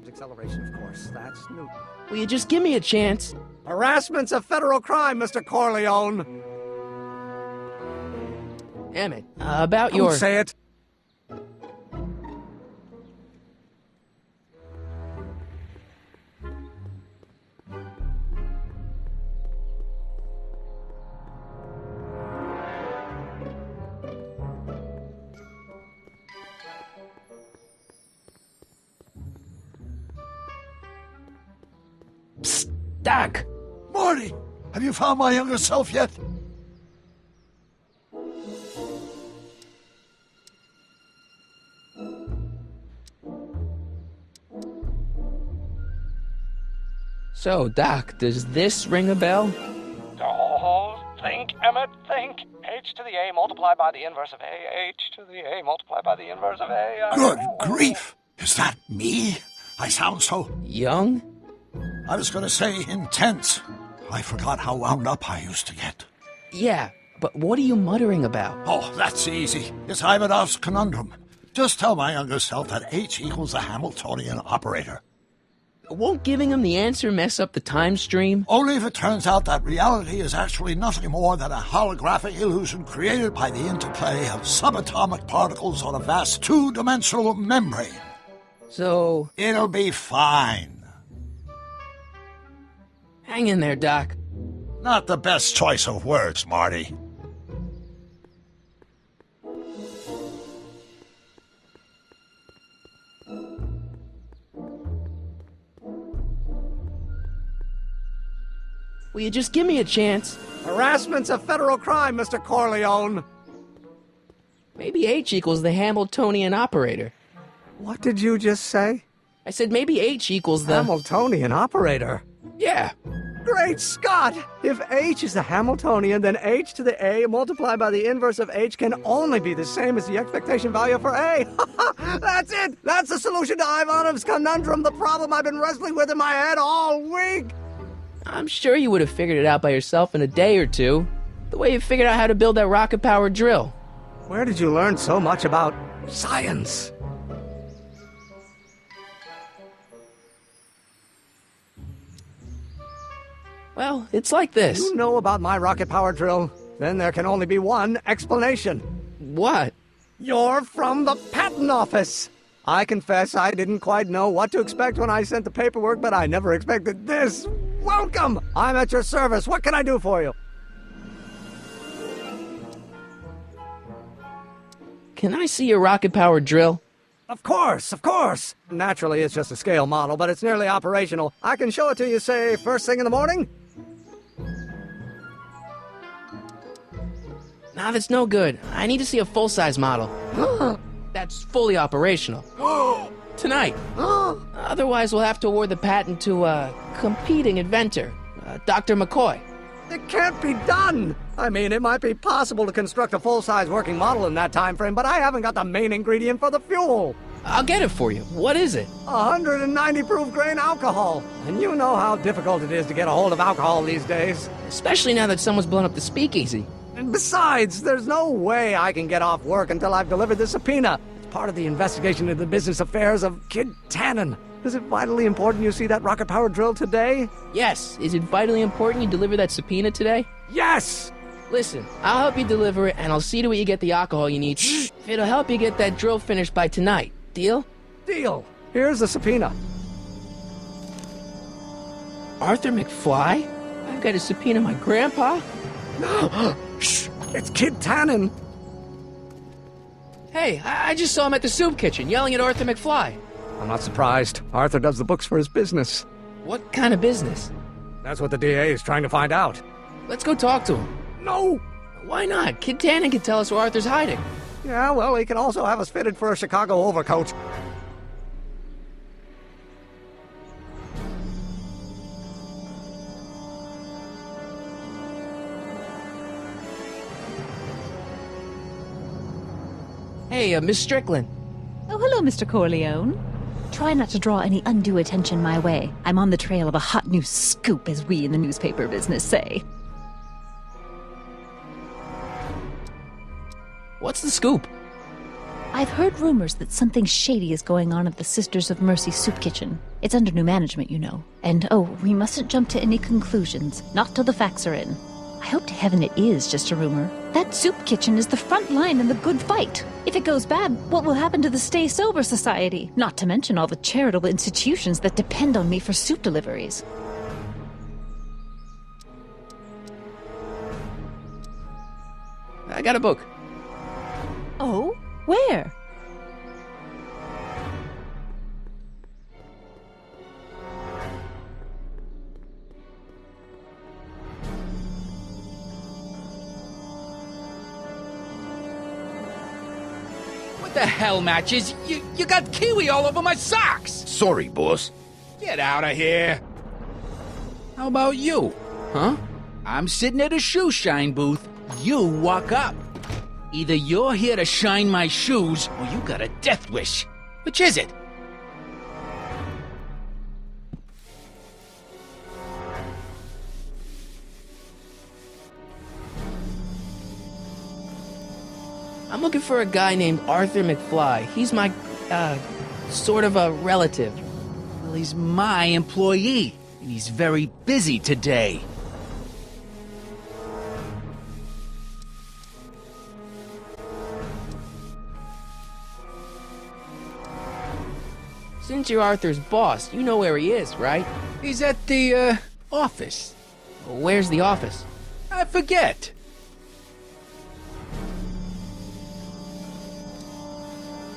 Acceleration, of course. That's Newton. Will you just give me a chance? Harassment's a federal crime, Mr. Corleone. Emmett, about your... Don't say it. Psst, Doc! Marty, have you found my younger self yet? So, Doc, does this ring a bell? Don't think, Emmett, think. H to the A multiplied by the inverse of A. H to the A multiplied by the inverse of A. Good grief! Is that me? I sound so... Young? I was going to say intense. I forgot how wound up I used to get. Yeah, but what are you muttering about? Oh, that's easy. It's Ivanov's conundrum. Just tell my younger self that H equals the Hamiltonian operator. Won't giving him the answer mess up the time stream? Only if it turns out that reality is actually nothing more than a holographic illusion created by the interplay of subatomic particles on a vast two-dimensional membrane. So... It'll be fine. Hang in there, Doc. Not the best choice of words, Marty. Will you just give me a chance? Harassment's a federal crime, Mr. Corleone. Maybe H equals the Hamiltonian operator. What did you just say? I said maybe H equals the... Hamiltonian operator? Yeah. Great Scott! If H is the Hamiltonian, then H to the A multiplied by the inverse of H can only be the same as the expectation value for A. That's it! That's the solution to Ivanov's conundrum, the problem I've been wrestling with in my head all week! I'm sure you would have figured it out by yourself in a day or two. The way you figured out how to build that rocket-powered drill. Where did you learn so much about science? Well, it's like this. You know about my rocket power drill? Then there can only be one explanation. What? You're from the patent office. I confess I didn't quite know what to expect when I sent the paperwork, but I never expected this. Welcome! I'm at your service. What can I do for you? Can I see your rocket-powered drill? Of course, of course. Naturally, it's just a scale model, but it's nearly operational. I can show it to you, say, first thing in the morning? Nah, that's no good. I need to see a full-size model. That's fully operational. Tonight. Otherwise, we'll have to award the patent to a competing inventor, Dr. McCoy. It can't be done! I mean, it might be possible to construct a full-size working model in that time frame, but I haven't got the main ingredient for the fuel. I'll get it for you. What is it? 190 proof grain alcohol. And you know how difficult it is to get a hold of alcohol these days. Especially now that someone's blown up the speakeasy. And besides, there's no way I can get off work until I've delivered the subpoena. It's part of the investigation into the business affairs of Kid Tannen. Is it vitally important you see that rocket-powered drill today? Yes. Is it vitally important you deliver that subpoena today? Yes! Listen, I'll help you deliver it, and I'll see to it you get the alcohol you need. If it'll help you get that drill finished by tonight. Deal? Deal. Here's the subpoena. Arthur McFly? I've got to subpoena my grandpa? Shh! It's Kid Tannen. Hey, I just saw him at the soup kitchen, yelling at Arthur McFly. I'm not surprised. Arthur does the books for his business. What kind of business? That's what the DA is trying to find out. Let's go talk to him. No! Why not? Kid Tannen can tell us where Arthur's hiding. Yeah, well, he can also have us fitted for a Chicago overcoat. Hey, Miss Strickland. Oh, hello, Mr. Corleone. Try not to draw any undue attention my way. I'm on the trail of a hot new scoop, as we in the newspaper business say. What's the scoop? I've heard rumors that something shady is going on at the Sisters of Mercy soup kitchen. It's under new management, you know. And, oh, we mustn't jump to any conclusions. Not till the facts are in. I hope to heaven it is just a rumor. That soup kitchen is the front line in the good fight. If it goes bad, what will happen to the Stay Sober Society? Not to mention all the charitable institutions that depend on me for soup deliveries. I got a book. Oh? Where? What the hell, Matches? You got kiwi all over my socks! Sorry, boss. Get out of here! How about you? Huh? I'm sitting at a shoe shine booth. You walk up. Either you're here to shine my shoes, or you got a death wish. Which is it? I'm looking for a guy named Arthur McFly. He's my, sort of a relative. Well, he's my employee, and he's very busy today. Since you're Arthur's boss, you know where he is, right? He's at the, office. Where's the office? I forget.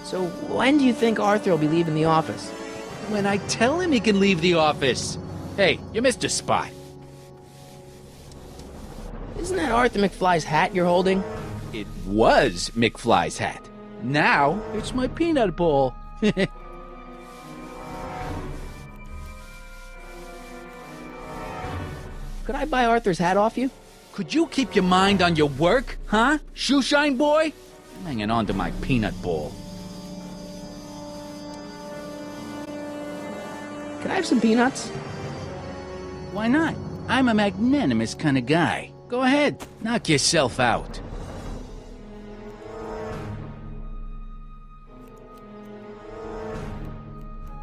So when do you think Arthur will be leaving the office? When I tell him he can leave the office. Hey, you missed a spot. Isn't that Arthur McFly's hat you're holding? It was McFly's hat. Now, it's my peanut ball. Could I buy Arthur's hat off you? Could you keep your mind on your work, huh? Shoeshine boy? I'm hanging on to my peanut ball. Can I have some peanuts? Why not? I'm a magnanimous kind of guy. Go ahead, knock yourself out.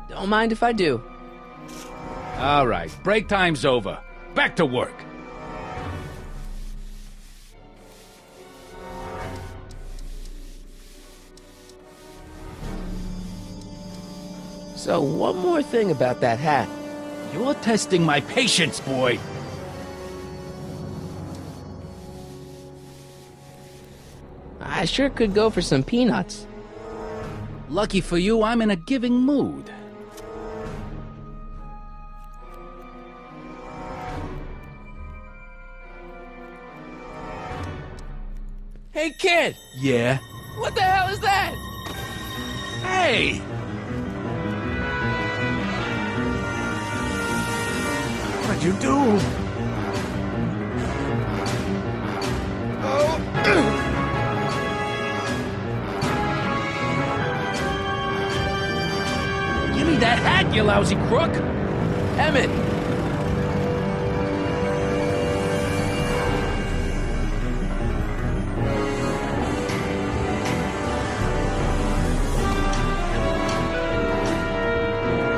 Don't mind if I do. All right, break time's over. back to work. So, one more thing about that hat. You're testing my patience, boy. I sure could go for some peanuts. Lucky for you, I'm in a giving mood. Hey, kid! Yeah? What the hell is that? Hey! What'd you do? Give me that hat, you lousy crook! Emmett!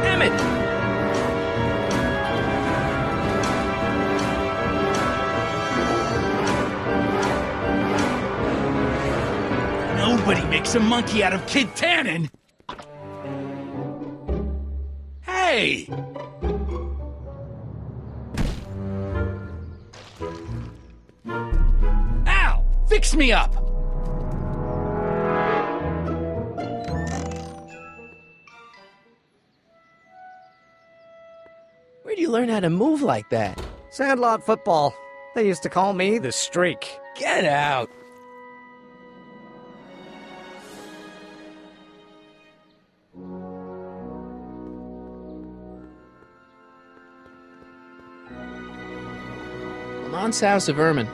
Emmett! Nobody makes a monkey out of Kid Tannen! Hey! Al! Fix me up! Where'd you learn how to move like that? Sandlot football. They used to call me the Streak. Get out! Lamont's House of Ermine.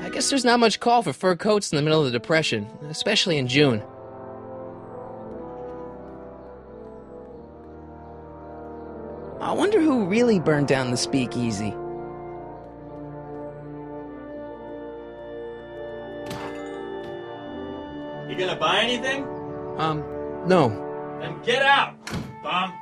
I guess there's not much call for fur coats in the middle of the Depression, especially in June. I wonder who really burned down the speakeasy. You gonna buy anything? No. Then get out, bum.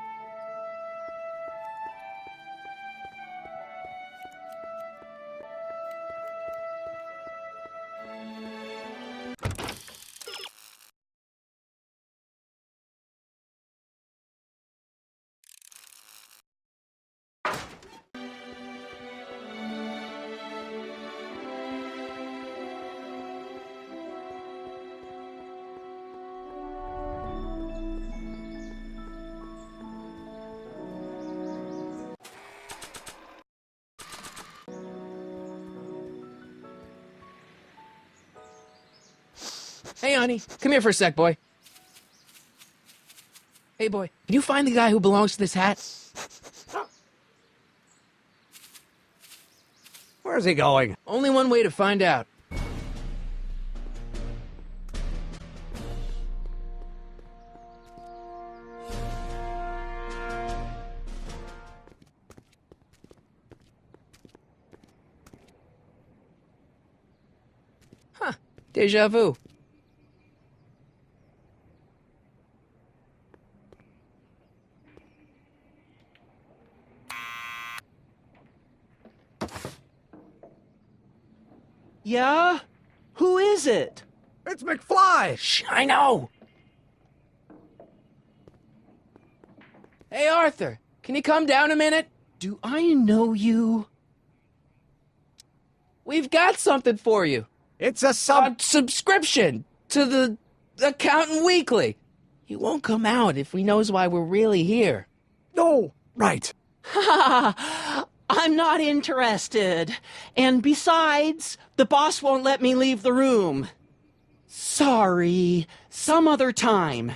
Hey, honey, come here for a sec, boy. Hey, boy, can you find the guy who belongs to this hat? Where's he going? Only one way to find out. Huh, deja vu. Yeah? Who is it? It's McFly! Shh, I know! Hey, Arthur, can you come down a minute? Do I know you? We've got something for you. It's a subscription to the Accountant Weekly. He won't come out if he knows why we're really here. No, right. I'm not interested. And besides, the boss won't let me leave the room. Sorry, some other time.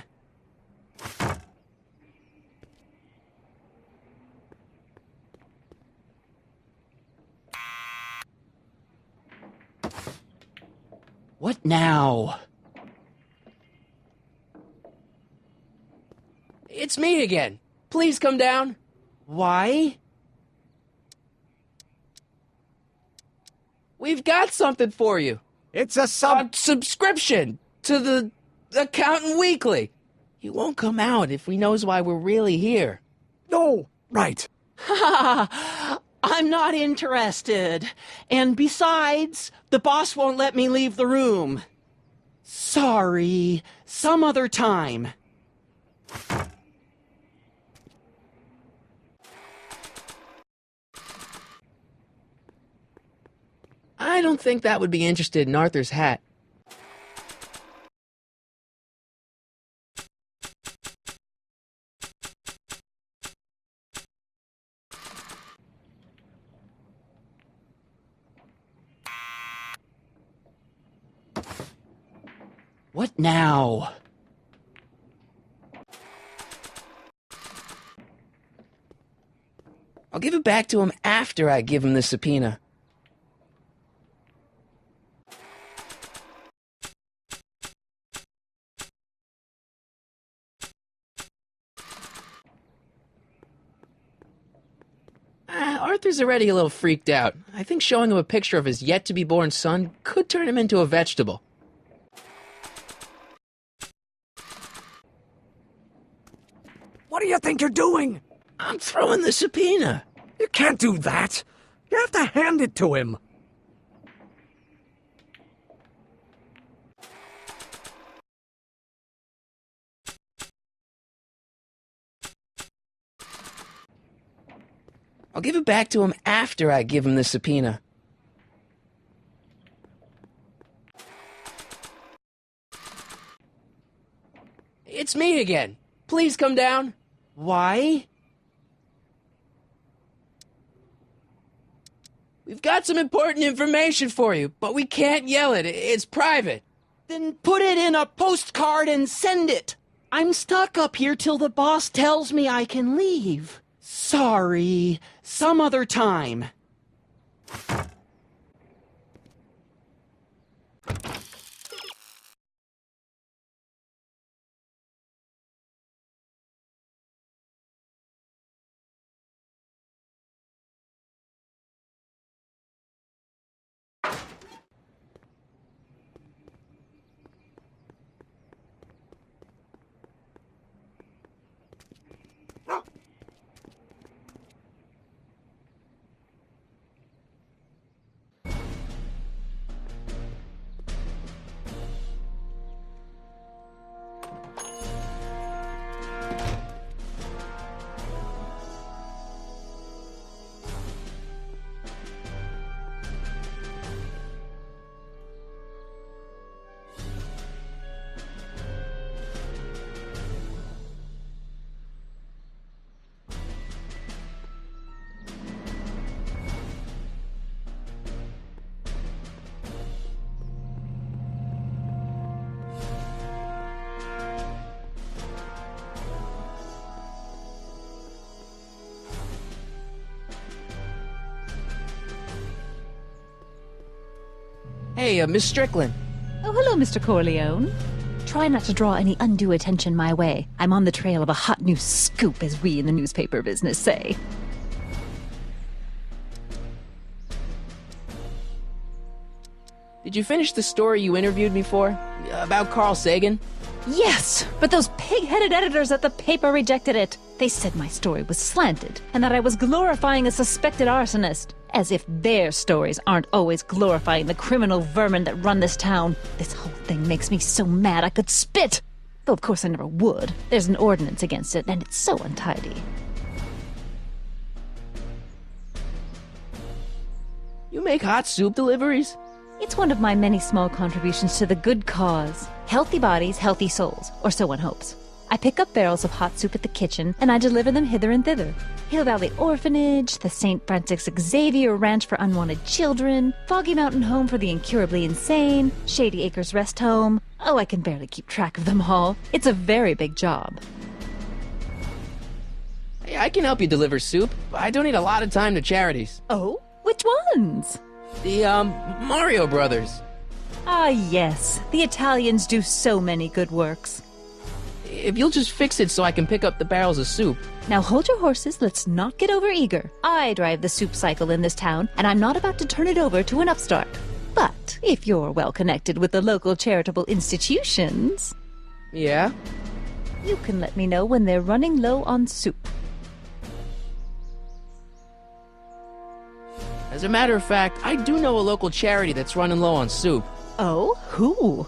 What now? It's me again. Please come down. Why? We've got something for you. It's a subscription to the Accountant Weekly. He won't come out if he knows why we're really here. No, right. I'm not interested. And besides, the boss won't let me leave the room. Sorry, some other time. I don't think that would be interested in Arthur's hat. What now? I'll give it back to him after I give him the subpoena. Arthur's already a little freaked out. I think showing him a picture of his yet-to-be-born son could turn him into a vegetable. What do you think you're doing? I'm throwing the subpoena. You can't do that. You have to hand it to him. I'll give it back to him after I give him the subpoena. It's me again. Please come down. Why? We've got some important information for you, but we can't yell it. It's private. Then put it in a postcard and send it. I'm stuck up here till the boss tells me I can leave. Sorry, some other time. Hey, Miss Strickland. Oh, hello, Mr. Corleone. Try not to draw any undue attention my way. I'm on the trail of a hot new scoop, as we in the newspaper business say. Did you finish the story you interviewed me for? About Carl Sagan? Yes, but those pig-headed editors at the paper rejected it. They said my story was slanted, and that I was glorifying a suspected arsonist. As if their stories aren't always glorifying the criminal vermin that run this town. This whole thing makes me so mad I could spit! Though of course I never would. There's an ordinance against it, and it's so untidy. You make hot soup deliveries? It's one of my many small contributions to the good cause. Healthy bodies, healthy souls, or so one hopes. I pick up barrels of hot soup at the kitchen, and I deliver them hither and thither. Hill Valley Orphanage, the St. Francis Xavier Ranch for Unwanted Children, Foggy Mountain Home for the Incurably Insane, Shady Acres Rest Home. Oh, I can barely keep track of them all. It's a very big job. Hey, I can help you deliver soup. I donate a lot of time to charities. Oh? Which ones? The, Mario Brothers. Ah, yes. The Italians do so many good works. If you'll just fix it so I can pick up the barrels of soup. Now hold your horses, let's not get over-eager. I drive the soup cycle in this town, and I'm not about to turn it over to an upstart. But if you're well-connected with the local charitable institutions... Yeah? You can let me know when they're running low on soup. a matter of fact, I do know a local charity that's running low on soup. Oh? Who?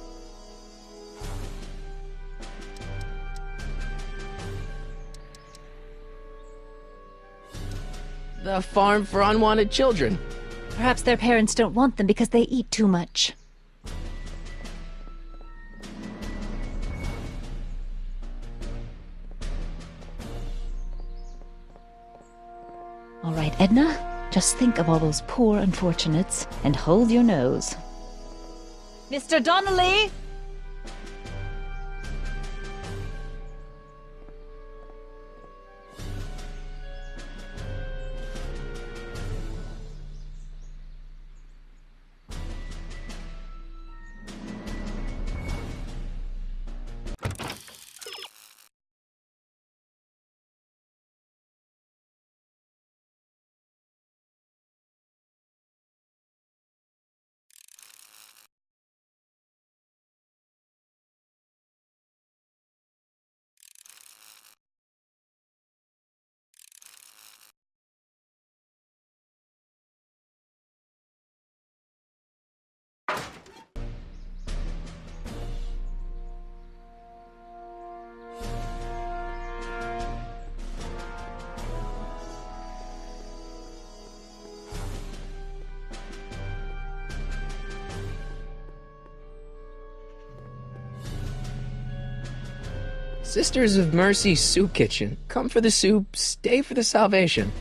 The Farm for Unwanted Children. Perhaps their parents don't want them because they eat too much. All right, Edna, just think of all those poor unfortunates and hold your nose. Mr. Donnelly! Sisters of Mercy Soup Kitchen. Come for the soup, stay for the salvation.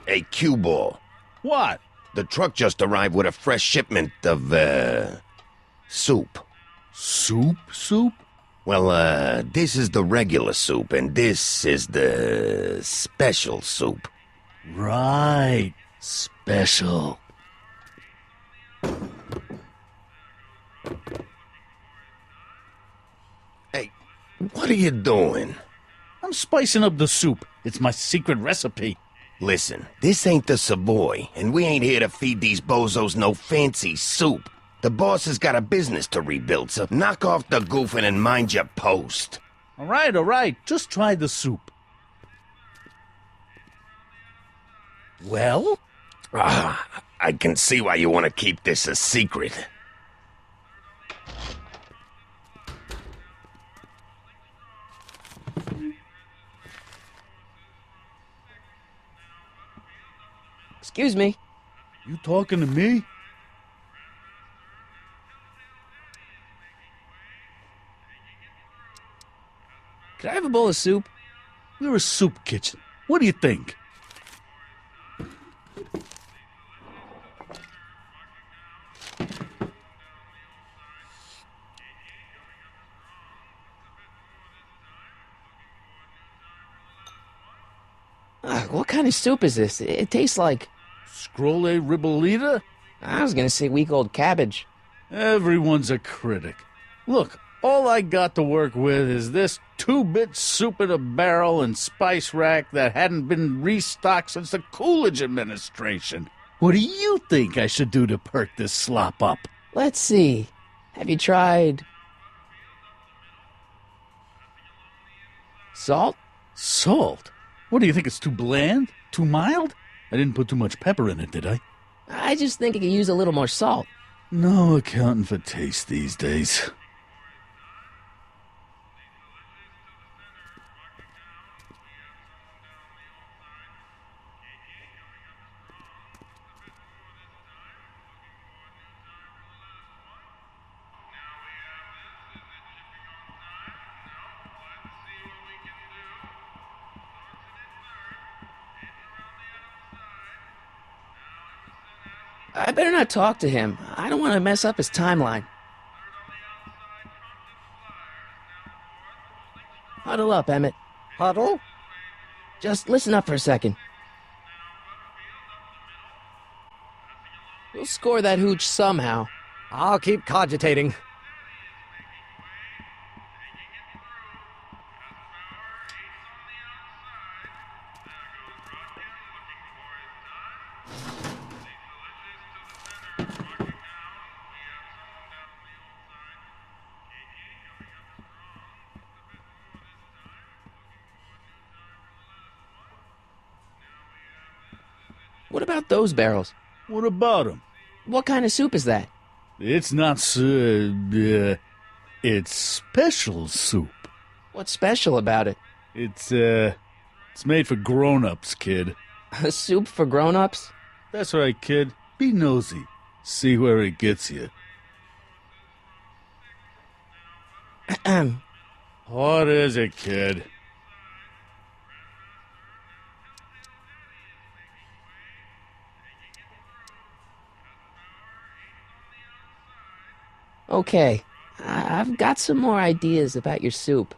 Hey, cue ball. What? The truck just arrived with a fresh shipment of, soup. Soup? Well, this is the regular soup, and this is the special soup. Right. Special. Hey, what are you doing? I'm spicing up the soup. It's my secret recipe. Listen, this ain't the Savoy, and we ain't here to feed these bozos no fancy soup. The boss has got a business to rebuild, so knock off the goofing and mind your post. All right. Just try the soup. Well? I can see why you want to keep this a secret. Excuse me. You talking to me? Could I have a bowl of soup? We're a soup kitchen. What do you think? What kind of soup is this? It tastes like... Scrolle ribollita? I was gonna say week-old cabbage. Everyone's a critic. Look, all I got to work with is this 2-bit soup in a barrel and spice rack that hadn't been restocked since the Coolidge administration. What do you think I should do to perk this slop up? Let's see. Have you tried... salt? Salt? What do you think, it's too bland? Too mild? I didn't put too much pepper in it, did I? I just think it could use a little more salt. No accounting for taste these days. I better not talk to him. I don't want to mess up his timeline. Huddle up, Emmett. Huddle? Just listen up for a second. We'll score that hooch somehow. I'll keep cogitating. What about those barrels? What about 'em? What kind of soup is that? It's not it's special soup. What's special about it? It's made for grown-ups, kid. A soup for grown-ups? That's right, kid. Be nosy. See where it gets you. What is it, kid? Okay, I've got some more ideas about your soup.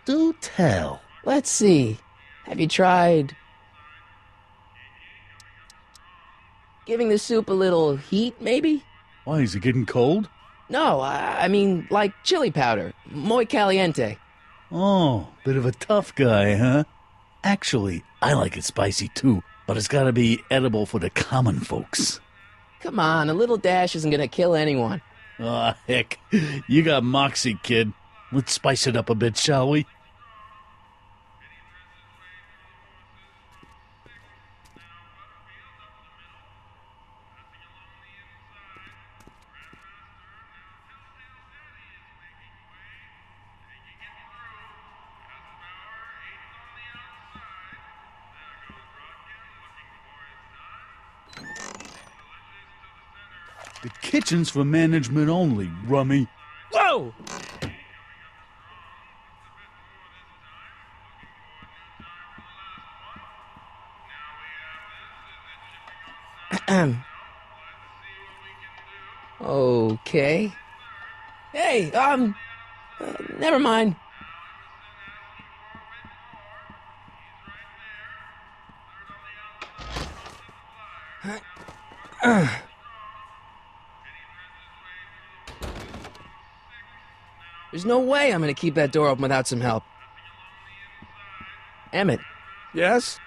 Do tell. Let's see. Have you tried giving the soup a little heat, maybe? Why, is it getting cold? No, I mean like chili powder. Muy caliente. Oh, bit of a tough guy, huh? Actually, I like it spicy too, but it's gotta be edible for the common folks. Come on, a little dash isn't gonna kill anyone. Aw, heck. You got moxie, kid. Let's spice it up a bit, shall we? The kitchen's for management only, rummy. Whoa! Okay. Hey, never mind. There's no way I'm gonna keep that door open without some help. Emmett. Yes?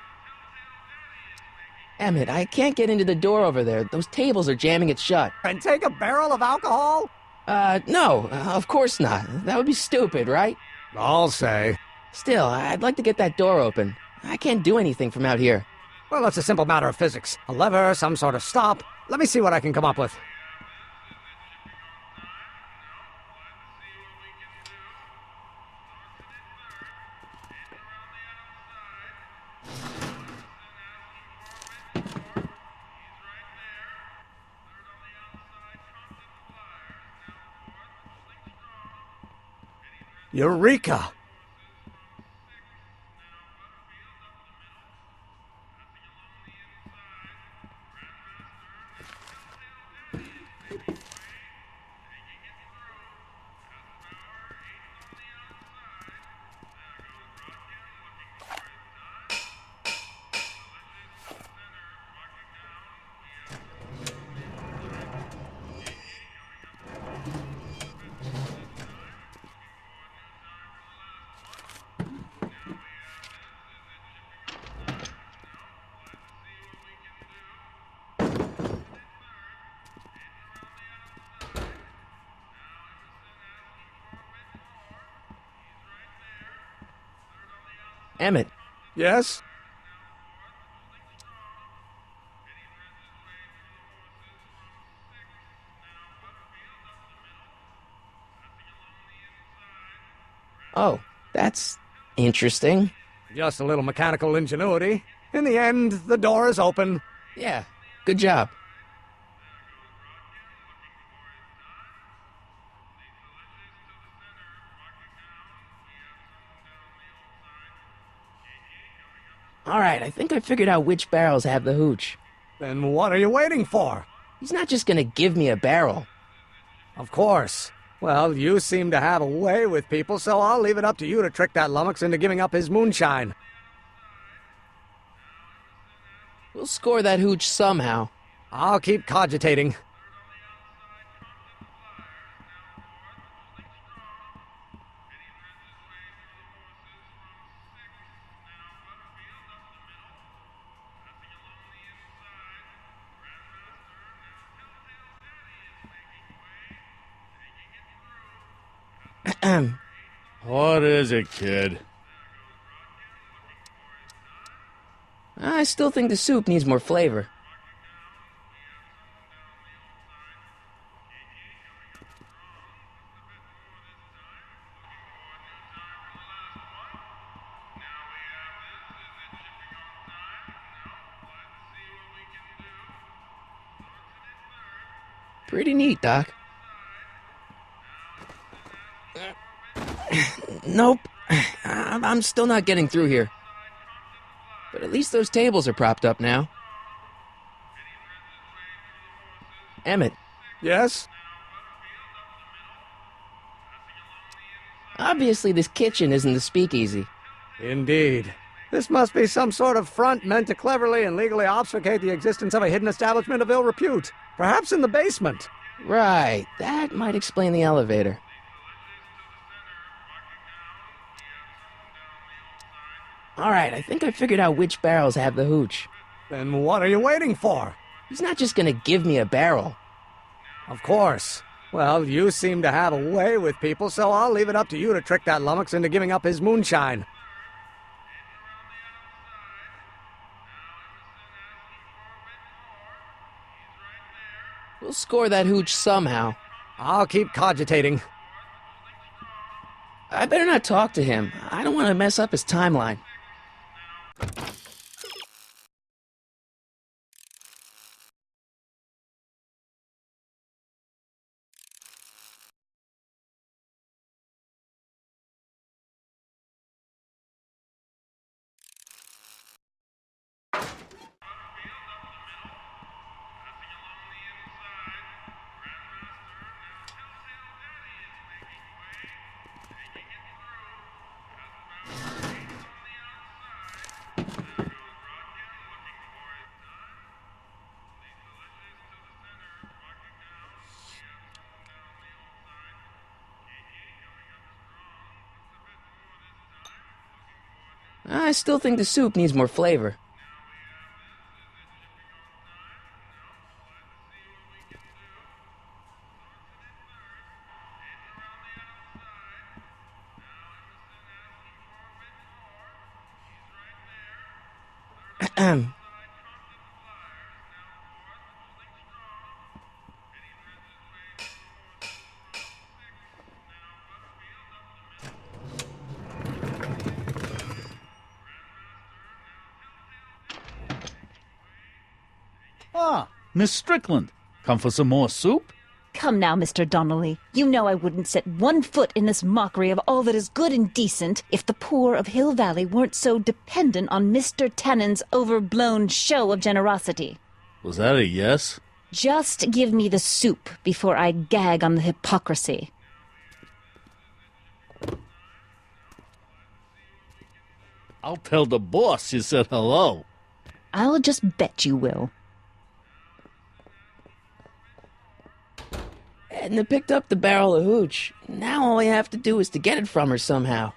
Emmett, I can't get into the door over there. Those tables are jamming it shut. And take a barrel of alcohol? No, of course not. That would be stupid, right? I'll say. Still, I'd like to get that door open. I can't do anything from out here. Well, it's a simple matter of physics. A lever, some sort of stop. Let me see what I can come up with. Eureka! Emmett. Yes? Oh, that's interesting. Just a little mechanical ingenuity. In the end, the door is open. Yeah, good job. All right, I think I figured out which barrels have the hooch. Then what are you waiting for? He's not just gonna give me a barrel. Of course. Well, you seem to have a way with people, so I'll leave it up to you to trick that lummox into giving up his moonshine. We'll score that hooch somehow. I'll keep cogitating. What is it, kid? I still think the soup needs more flavor. Pretty neat, Doc. Nope. I'm still not getting through here. But at least those tables are propped up now. Emmett. Yes? Obviously this kitchen isn't the speakeasy. Indeed. This must be some sort of front meant to cleverly and legally obfuscate the existence of a hidden establishment of ill repute. Perhaps in the basement. Right. That might explain the elevator. Alright, I think I figured out which barrels have the hooch. Then what are you waiting for? He's not just gonna give me a barrel. Of course. Well, you seem to have a way with people, so I'll leave it up to you to trick that lummox into giving up his moonshine. We'll score that hooch somehow. I'll keep cogitating. I better not talk to him. I don't want to mess up his timeline. I still think the soup needs more flavor. Ah, Miss Strickland. Come for some more soup? Come now, Mr. Donnelly. You know I wouldn't set one foot in this mockery of all that is good and decent if the poor of Hill Valley weren't so dependent on Mr. Tannen's overblown show of generosity. Was that a yes? Just give me the soup before I gag on the hypocrisy. I'll tell the boss you said hello. I'll just bet you will. Edna picked up the barrel of hooch. Now all I have to do is to get it from her somehow.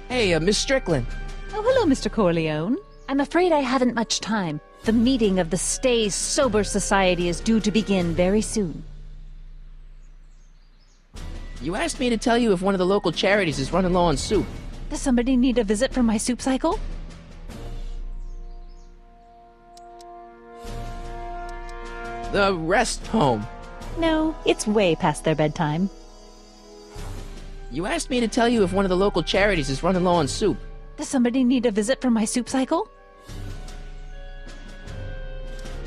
Hey, Miss Strickland. Oh, hello, Mr. Corleone. I'm afraid I haven't much time. The meeting of the Stay Sober Society is due to begin very soon. You asked me to tell you if one of the local charities is running low on soup. Does somebody need a visit from my soup cycle? The rest home. No, it's way past their bedtime. You asked me to tell you if one of the local charities is running low on soup. Does somebody need a visit from my soup cycle?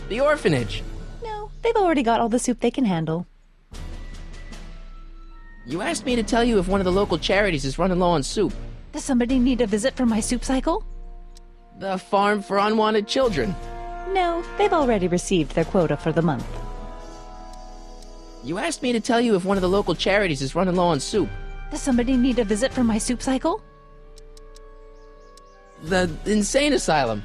The orphanage. No, they've already got all the soup they can handle. You asked me to tell you if one of the local charities is running low on soup. Does somebody need a visit from my soup cycle? The Farm for Unwanted Children. No, they've already received their quota for the month. You asked me to tell you if one of the local charities is running low on soup. Does somebody need a visit from my soup cycle? The insane asylum.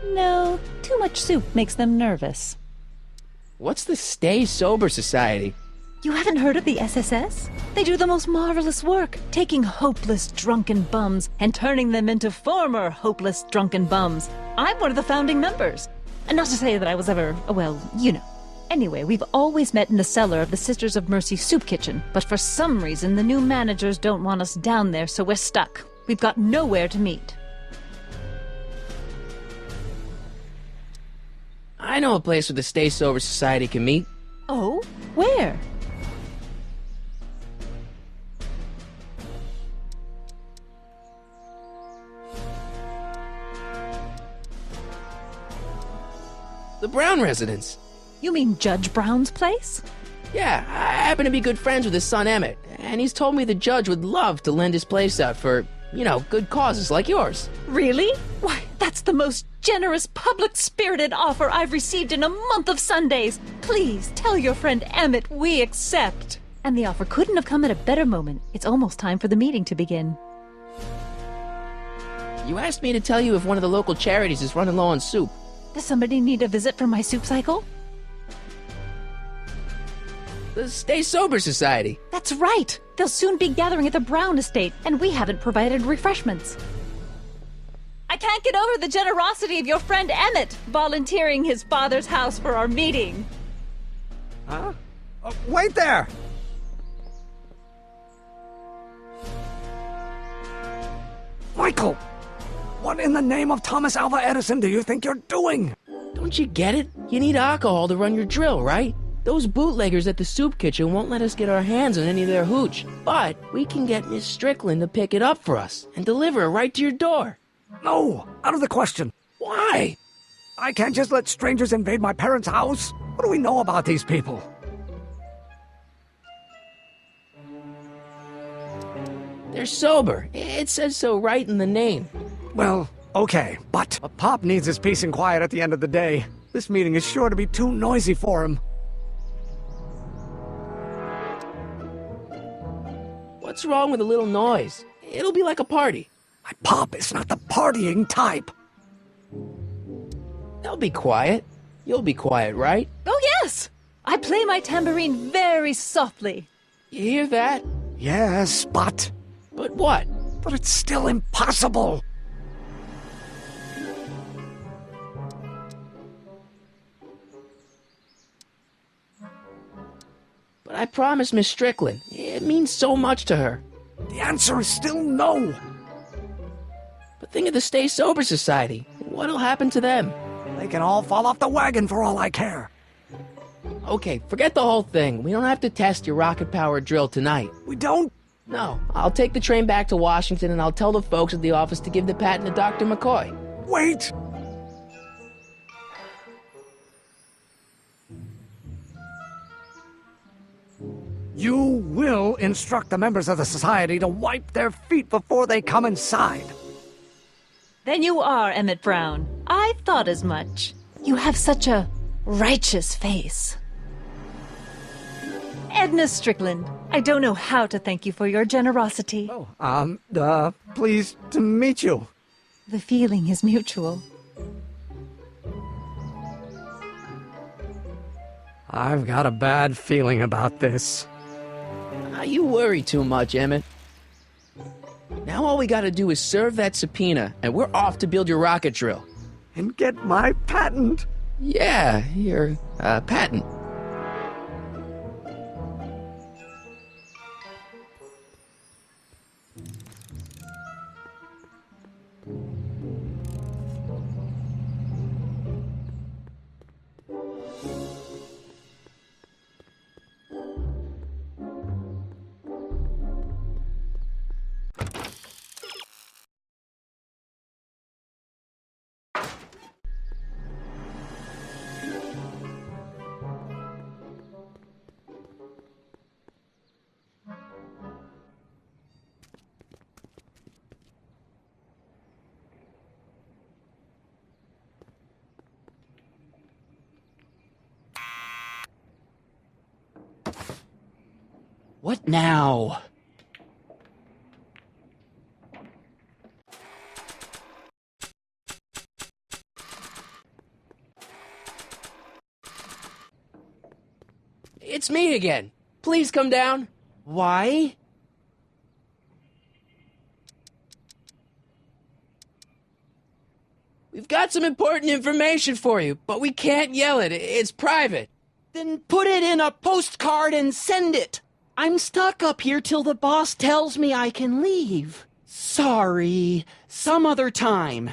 No, too much soup makes them nervous. What's the Stay Sober Society? You haven't heard of the SSS? They do the most marvelous work, taking hopeless drunken bums and turning them into former hopeless drunken bums. I'm one of the founding members. And not to say that I was ever, well, you know. Anyway, we've always met in the cellar of the Sisters of Mercy soup kitchen, but for some reason the new managers don't want us down there, so we're stuck. We've got nowhere to meet. I know a place where the Stay Sober Society can meet. Oh? Where? The Brown residence. You mean Judge Brown's place? Yeah, I happen to be good friends with his son Emmett, and he's told me the judge would love to lend his place out for, you know, good causes like yours. Really? Why, that's the most generous, public-spirited offer I've received in a month of Sundays. Please, tell your friend Emmett we accept. And the offer couldn't have come at a better moment. It's almost time for the meeting to begin. You asked me to tell you if one of the local charities is running low on soup. Does somebody need a visit from my soup cycle? The Stay Sober Society. That's right! They'll soon be gathering at the Brown estate, and we haven't provided refreshments. I can't get over the generosity of your friend Emmett, volunteering his father's house for our meeting. Huh? Oh, wait there! Michael! What in the name of Thomas Alva Edison do you think you're doing? Don't you get it? You need alcohol to run your drill, right? Those bootleggers at the soup kitchen won't let us get our hands on any of their hooch. But we can get Miss Strickland to pick it up for us and deliver it right to your door. No, out of the question. Why? I can't just let strangers invade my parents' house. What do we know about these people? They're sober. It says so right in the name. Well, okay, but a Pop needs his peace and quiet at the end of the day. This meeting is sure to be too noisy for him. What's wrong with a little noise? It'll be like a party. My Pop is not the partying type. They'll be quiet. You'll be quiet, right? Oh, yes! I play my tambourine very softly. You hear that? Yes, but... But what? But it's still impossible. But I promised Miss Strickland. It means so much to her. The answer is still no. But think of the Stay Sober Society. What'll happen to them? They can all fall off the wagon for all I care. Okay, forget the whole thing. We don't have to test your rocket-powered drill tonight. We don't? No. I'll take the train back to Washington and I'll tell the folks at the office to give the patent to Dr. McCoy. Wait! You will instruct the members of the society to wipe their feet before they come inside. Then you are Emmett Brown. I thought as much. You have such a righteous face. Edna Strickland, I don't know how to thank you for your generosity. Pleased to meet you. The feeling is mutual. I've got a bad feeling about this. You worry too much, Emmett. Now all we gotta do is serve that subpoena, and we're off to build your rocket drill. And get my patent. Yeah, your, patent. What now? It's me again. please come down. Why? We've got some important information for you, but we can't yell it. It's private. Then put it in a postcard and send it. I'm stuck up here till the boss tells me I can leave. Sorry. Some other time.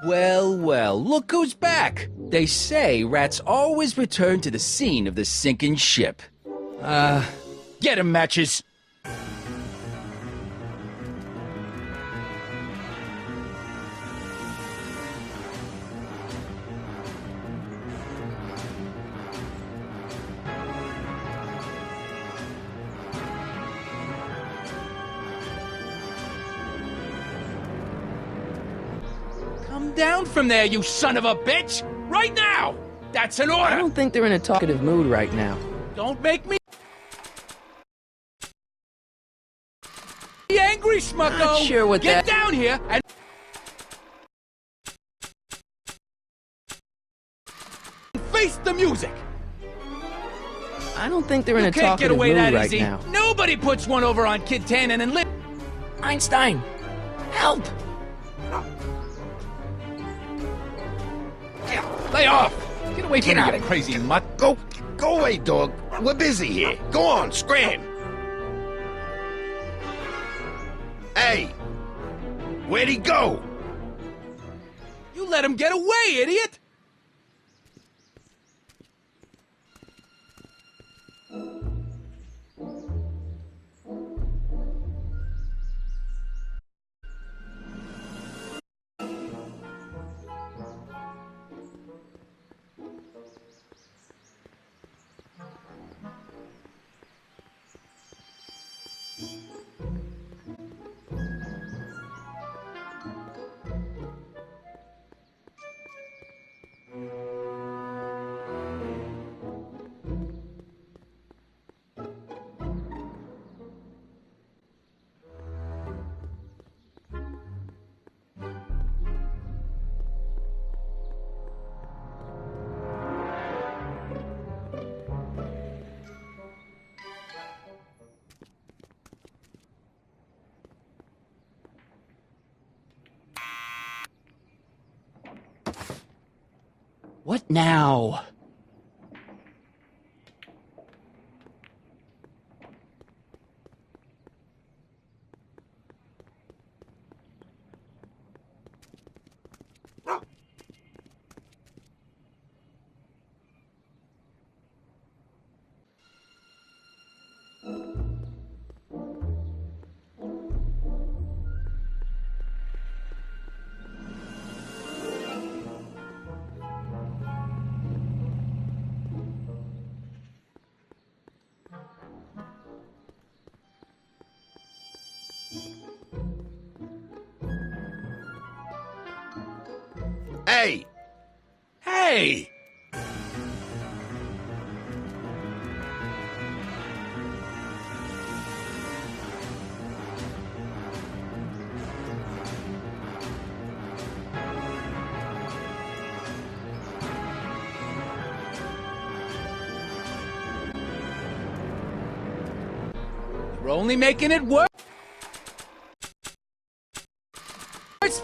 Well, well, look who's back! They say rats always return to the scene of the sinking ship. Get 'em, Matches! Come down from there, you son of a bitch! Right now! That's an order! I don't think they're in a talkative mood right now. Don't make me angry, Smucko! Not sure what Get that- down here and face the music! I don't think they're in You a can't get talkative away mood that right easy. now. Nobody puts one over on Kid Tannen and live. Einstein, help! Lay off! Get away from Get me, out you of crazy here. mutt! Go away, dog. We're busy here. Go on, scram. Hey, where'd he go? You let him get away, idiot! What now? Hey! Hey! You're only making it worse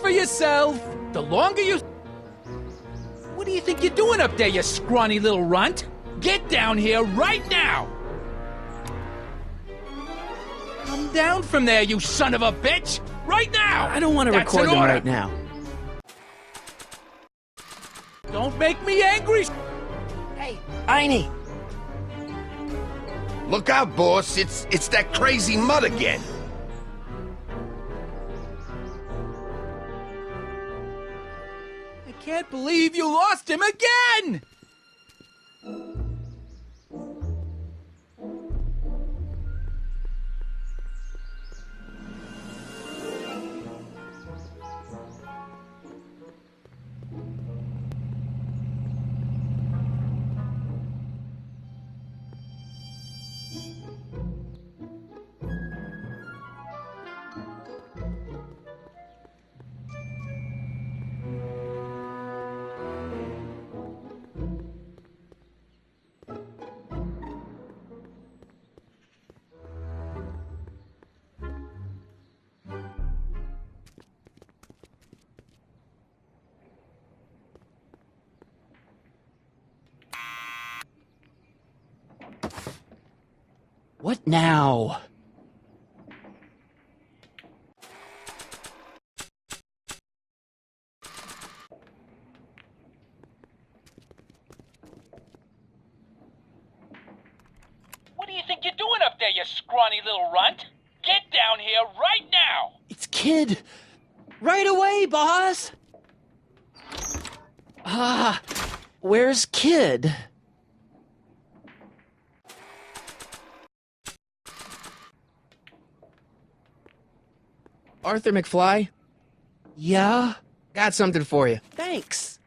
for yourself. The longer you... What do you think you're doing up there, you scrawny little runt? Get down here right now! Come down from there, you son of a bitch! Right now! I don't want to record them right now. Don't make me angry! Hey, Einie! Look out, boss. It's that crazy mud again. I can't believe you lost him again! What now? What do you think you're doing up there, you scrawny little runt? Get down here right now! It's Kid. Right away, boss. Where's Kid? Arthur McFly? Yeah? Got something for you. Thanks.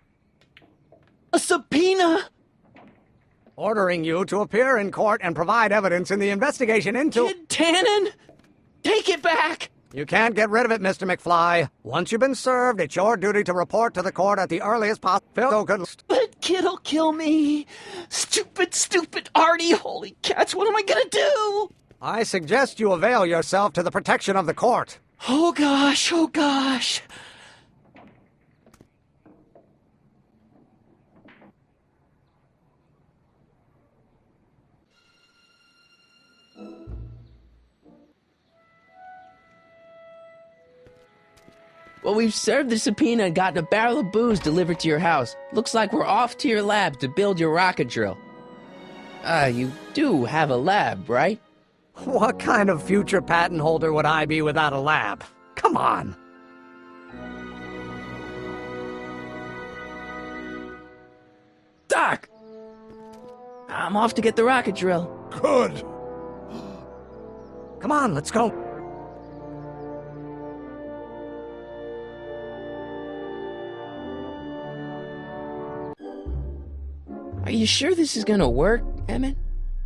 A subpoena? Ordering you to appear in court and provide evidence in the investigation into... Kid Tannen? Take it back! You can't get rid of it, Mr. McFly. Once you've been served, it's your duty to report to the court at the earliest possible... But Kid'll kill me. Stupid Artie. Holy cats, what am I gonna do? I suggest you avail yourself to the protection of the court. Oh gosh. Well, we've served the subpoena and gotten a barrel of booze delivered to your house. Looks like we're off to your lab to build your rocket drill. You do have a lab, right? What kind of future patent holder would I be without a lab? Come on! Doc! I'm off to get the rocket drill. Good. Come on, let's go. Are you sure this is gonna work, Emmett?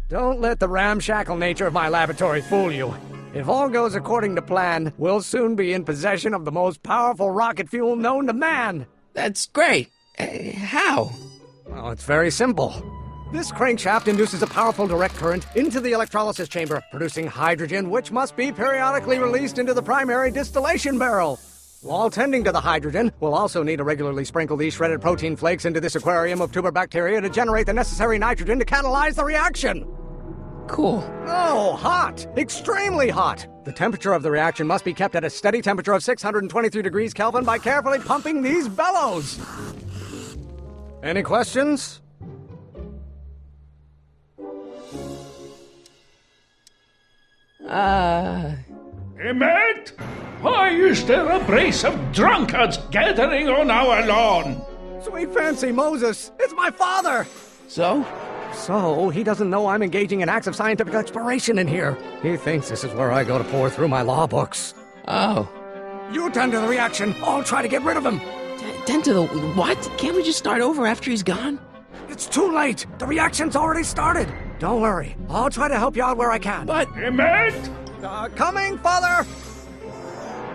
Don't let the ramshackle nature of my laboratory fool you. If all goes according to plan, we'll soon be in possession of the most powerful rocket fuel known to man. That's great. How? Well, it's very simple. This crankshaft induces a powerful direct current into the electrolysis chamber, producing hydrogen, which must be periodically released into the primary distillation barrel. While tending to the hydrogen, we'll also need to regularly sprinkle these shredded protein flakes into this aquarium of tuber bacteria to generate the necessary nitrogen to catalyze the reaction. Cool. Oh, hot! Extremely hot! The temperature of the reaction must be kept at a steady temperature of 623 degrees Kelvin by carefully pumping these bellows. Any questions? Emmett? Why is there a brace of drunkards gathering on our lawn? Sweet fancy Moses, it's my father! So? So, he doesn't know I'm engaging in acts of scientific exploration in here. He thinks this is where I go to pour through my law books. Oh. You tend to the reaction. I'll try to get rid of him. Tend to the what? Can't we just start over after he's gone? It's too late. The reaction's already started. Don't worry. I'll try to help you out where I can. But... Emmett! Coming, Father!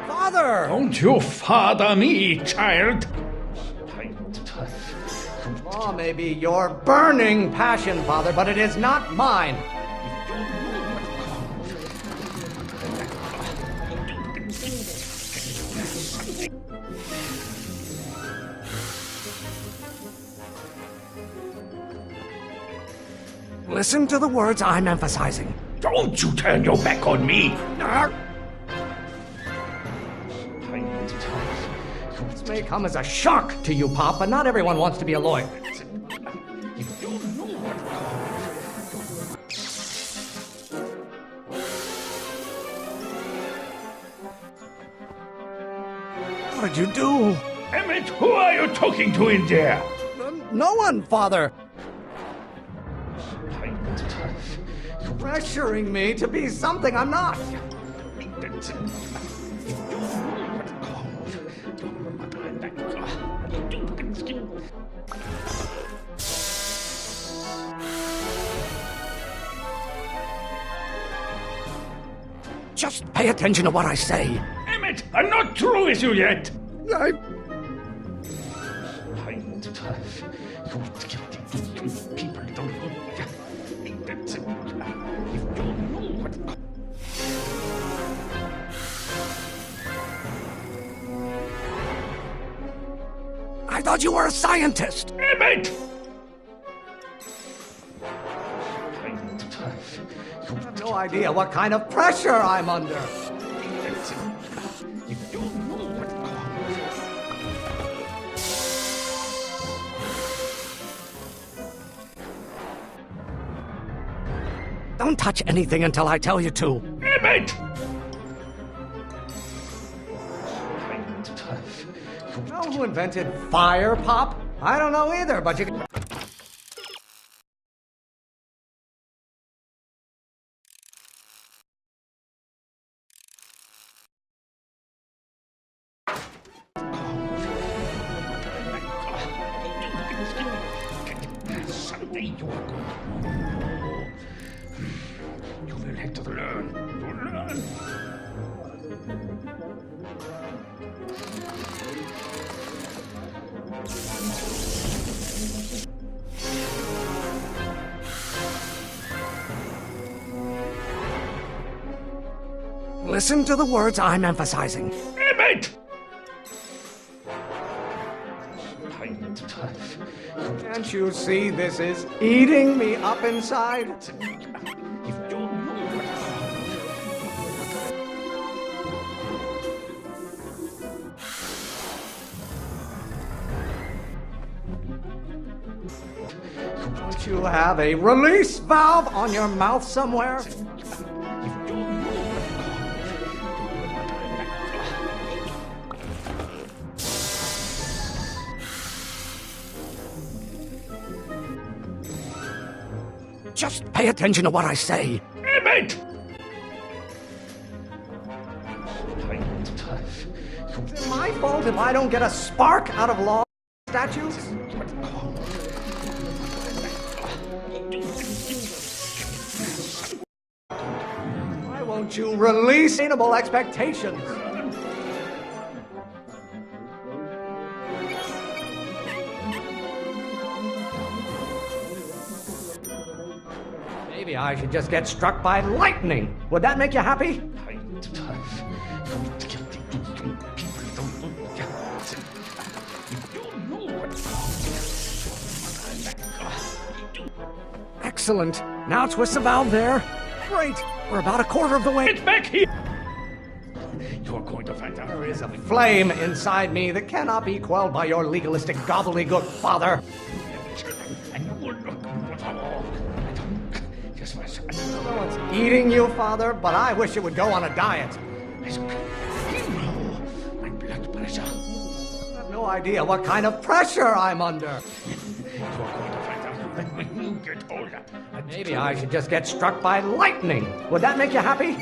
Father! Don't you father me, child. Law may be your burning passion, Father, but it is not mine. Listen to the words I'm emphasizing. Don't you turn your back on me. This may come as a shock to you, Pop, but not everyone wants to be a lawyer. What did you do? Emmett, who are you talking to in there? No one, Father. Pressuring me to be something I'm not. Just pay attention to what I say. Emmett, I'm not through with you yet. I thought you were a scientist. Emmett! You have no idea what kind of pressure I'm under. Don't touch anything until I tell you to. Emmett! You know who invented fire, Pop? I don't know either, but you can... Someday you will have to learn. Listen to the words I'm emphasizing. Emmett! Can't you see this is eating me up inside? Don't you have a release valve on your mouth somewhere? Just pay attention to what I say. Emmett! Is it my fault if I don't get a spark out of law statutes? Why won't you release sustainable expectations? Maybe I should just get struck by lightning. Would that make you happy? Excellent. Now twist the valve there. Great. We're about a quarter of the way. Get back here! You're going to find out. There is a flame inside me that cannot be quelled by your legalistic gobbledygook, Father. No one's eating you, Father, but I wish it would go on a diet. My blood pressure. You have no idea what kind of pressure I'm under. You're going to find out. when you get older. Maybe I should just get struck by lightning. Would that make you happy?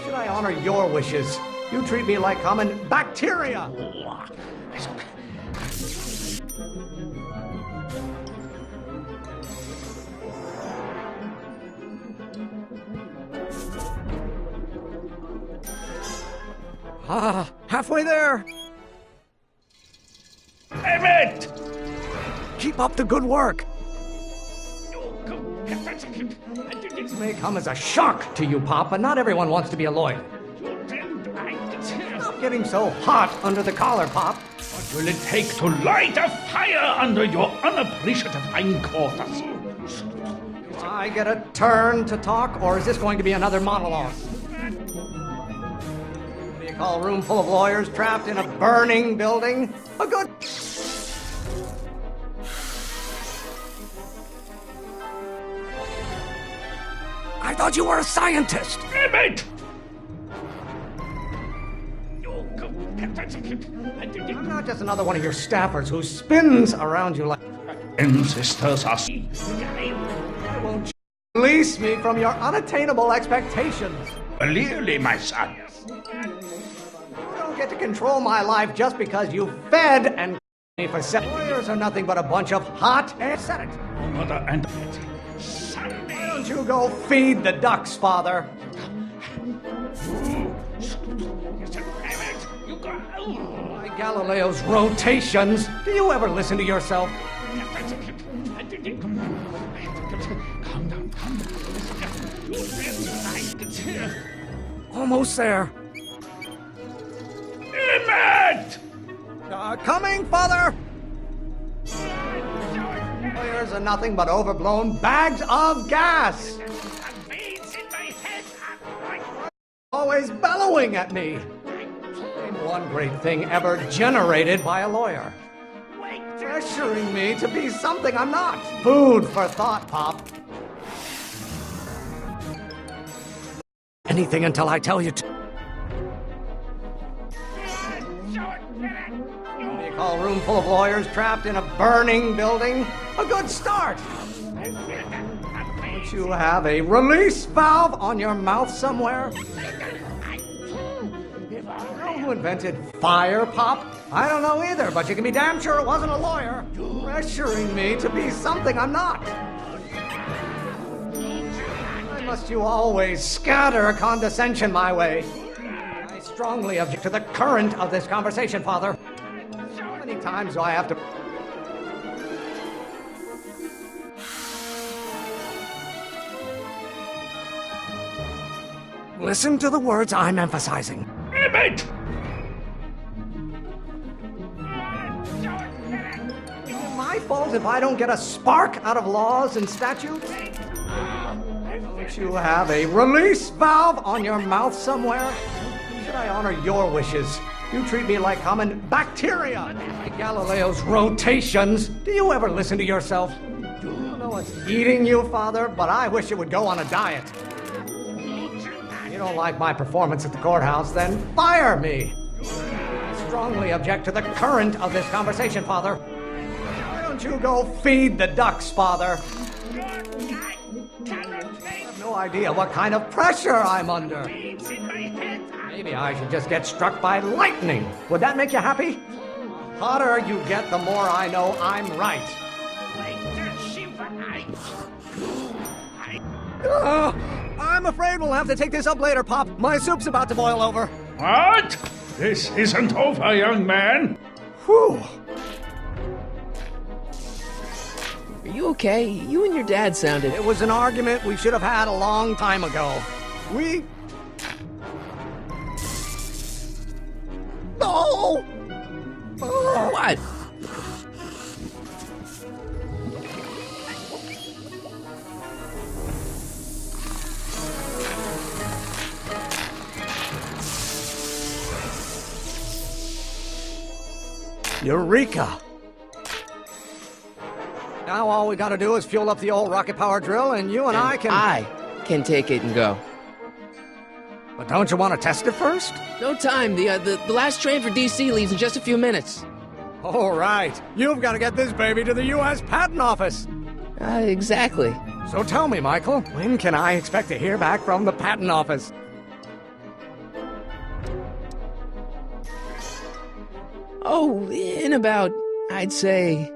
Should I honor your wishes? You treat me like common bacteria. Ah, halfway there. Emmett! Keep up the good work. This may come as a shock to you, Pop, but not everyone wants to be a lawyer. Stop getting so hot under the collar, Pop. What will it take to light a fire under your unappreciative hindquarters? Do I get a turn to talk, or is this going to be another monologue? What do you call a room full of lawyers trapped in a burning building? A good... I thought you were a scientist! Emmett! I'm not just another one of your staffers who spins around you like... Ancestors are... Why won't you release me from your unattainable expectations? Clearly, my son. You don't get to control my life just because you fed and me for 7 years are nothing but a bunch of hot air. Said it. Mother and... Why don't you go feed the ducks, Father? My Galileo's rotations. Do you ever listen to yourself? Calm down. Almost there. Emmett! Coming, Father! Lawyers are nothing but overblown bags of gas! Always bellowing at me! Name one great thing ever generated by a lawyer. Pressuring me to be something I'm not. Food for thought, Pop. Anything until I tell you to. They call a room full of lawyers trapped in a burning building a good start. Don't you have a release valve on your mouth somewhere? You know who invented fire, Pop? I don't know either, but you can be damn sure it wasn't a lawyer. Pressuring me to be something I'm not. Why must you always scatter condescension my way? I strongly object to the current of this conversation, Father. How many times do I have to... Listen to the words I'm emphasizing. Emmett! My fault if I don't get a spark out of laws and statutes? Don't you have a release valve on your mouth somewhere? Should I honor your wishes? You treat me like common bacteria. Like Galileo's rotations. Do you ever listen to yourself? I don't know what's eating you, Father, but I wish it would go on a diet. If you don't like my performance at the courthouse, then fire me. I strongly object to the current of this conversation, Father. Why don't you go feed the ducks, Father? I have no idea what kind of pressure I'm under. Maybe I should just get struck by lightning. Would that make you happy? The hotter you get, the more I know I'm right. I'm afraid we'll have to take this up later, Pop. My soup's about to boil over. What? This isn't over, young man. Whew. Are you okay? You and your dad sounded... It was an argument we should have had a long time ago. We... Oh! Oh. What? Eureka! Now all we gotta do is fuel up the old rocket power drill and you and I can take it and go. But don't you want to test it first? No time. The last train for DC leaves in just a few minutes. All right. You've got to get this baby to the U.S. Patent Office. Exactly. So tell me, Michael, when can I expect to hear back from the Patent Office? Oh, in about, I'd say...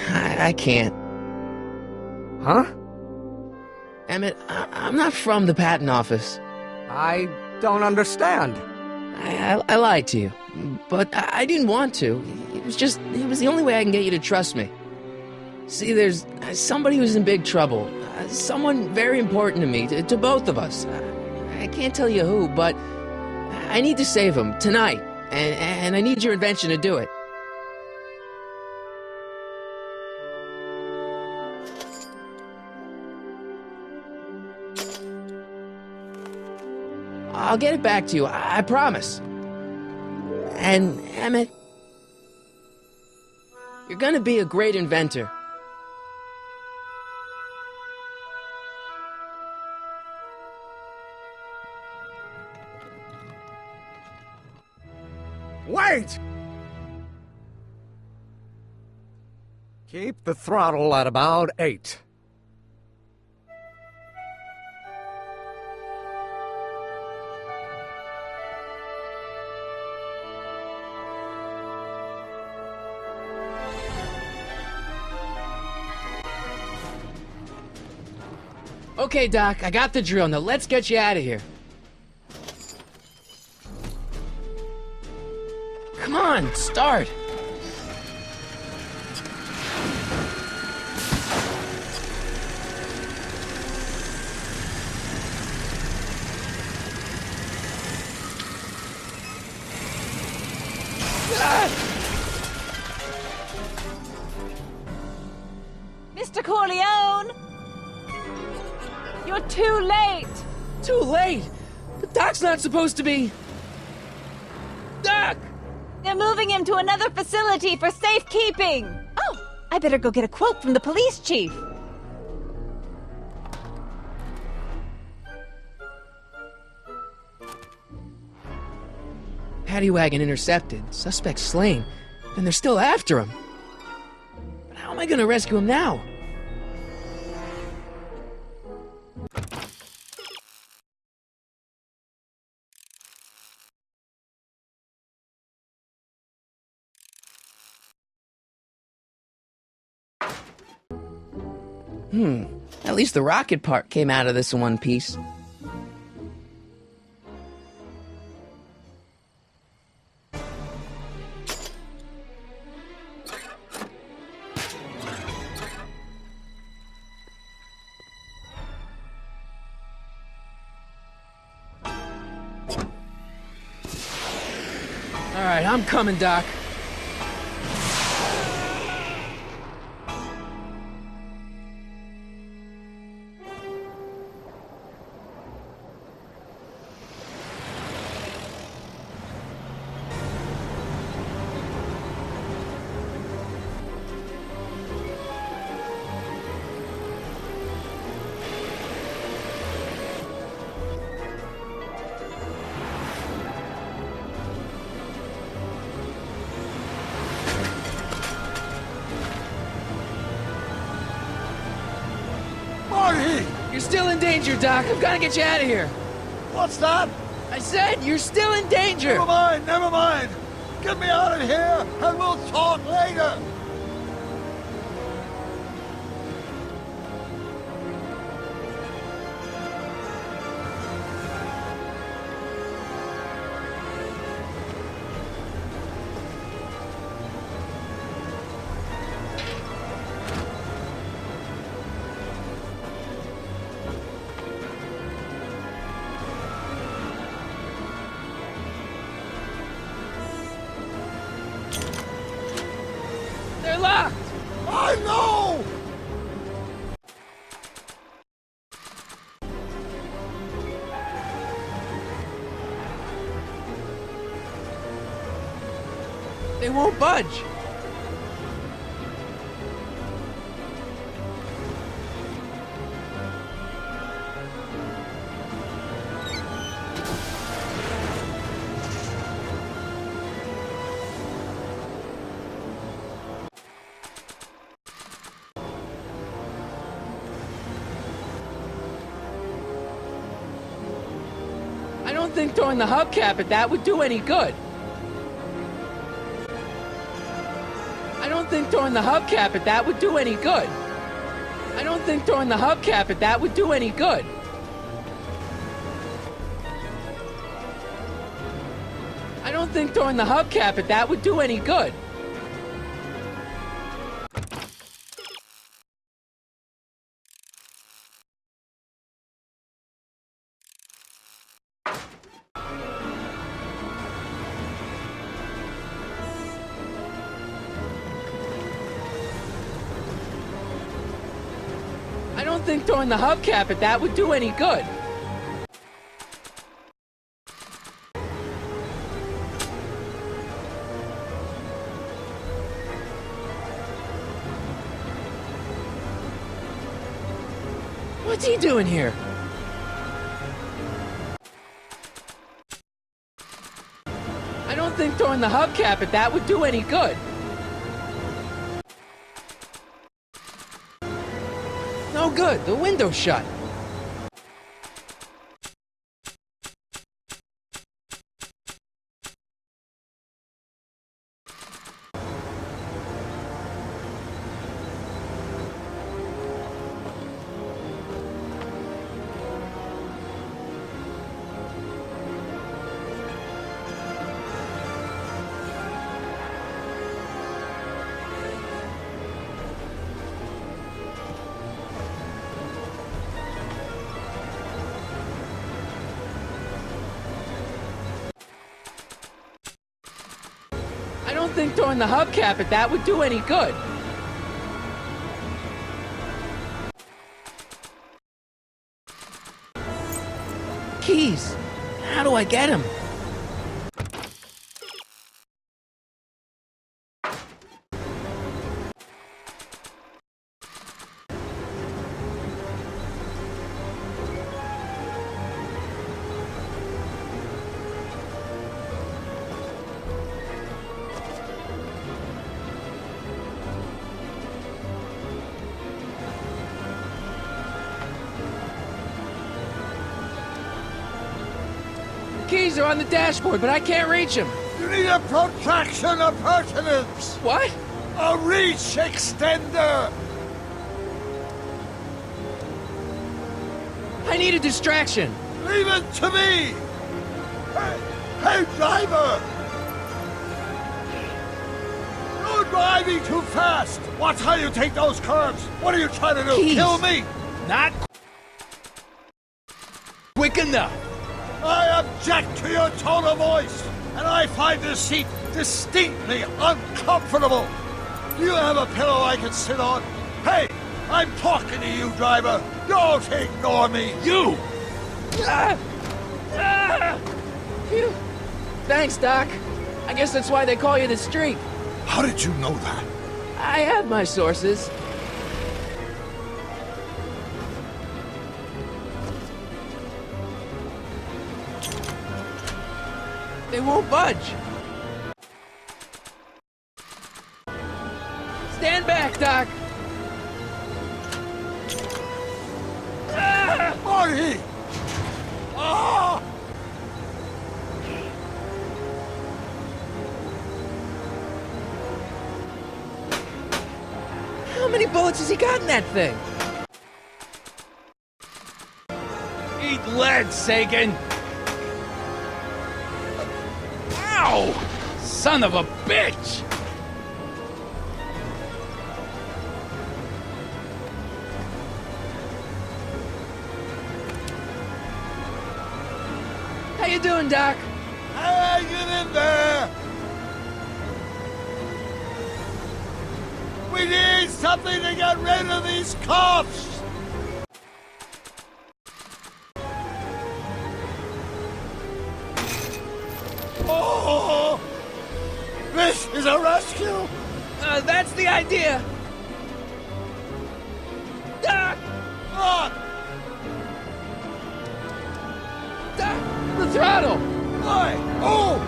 I can't. Huh? Emmett, I'm not from the patent office. I don't understand. I lied to you, but I didn't want to. It was the only way I can get you to trust me. See, there's somebody who's in big trouble. Someone very important to me, to both of us. I can't tell you who, but I need to save him tonight, and I need your invention to do it. I'll get it back to you, I promise. And, Emmett, you're gonna be a great inventor. Wait! Keep the throttle at about 8. Okay, Doc, I got the drill. Now let's get you out of here. Come on, start. Mr. Corleone! You're too late! Too late? The Doc's not supposed to be... Doc! They're moving him to another facility for safekeeping! Oh, I better go get a quote from the police chief. Paddy wagon intercepted, suspect slain, and they're still after him. But how am I gonna rescue him now? At least the rocket part came out of this in one piece. All right, I'm coming, Doc. Marty! You're still in danger, Doc. I've got to get you out of here. What's that? I said you're still in danger. Never mind, never mind. Get me out of here, and we'll talk later. They're locked. I know! They won't budge. don't think throwing the hubcap at that would do any good. I don't think throwing the hubcap at that would do any good. I don't think throwing the hubcap at that would do any good. I don't think throwing the hubcap at that would do any good. I don't think throwing the hubcap at that would do any good. What's he doing here? I don't think throwing the hubcap at that would do any good. No good, the window's shut. I don't think throwing the hubcap at that would do any good. Keys. How do I get him? Keys are on the dashboard, but I can't reach them. You need a protraction appurtenance. What? A reach extender. I need a distraction. Leave it to me. Hey, driver. You're driving too fast. Watch how you take those curves. What are you trying to do? Keys. Kill me? Not quick enough. I object to your tone of voice, and I find this seat distinctly uncomfortable. Do you have a pillow I can sit on? Hey, I'm talking to you, driver. Don't ignore me. You! Phew. Thanks, Doc. I guess that's why they call you the Streak. How did you know that? I have my sources. They won't budge. Stand back, Doc. Marty! Ah! How many bullets has he got in that thing? Eat lead, Sagan! Ow! Son of a bitch! How you doing, Doc? Hanging in there! We need something to get rid of these cops! Oh! This is a rescue! That's the idea! Doc! Look! Doc! The throttle! Why? Oh!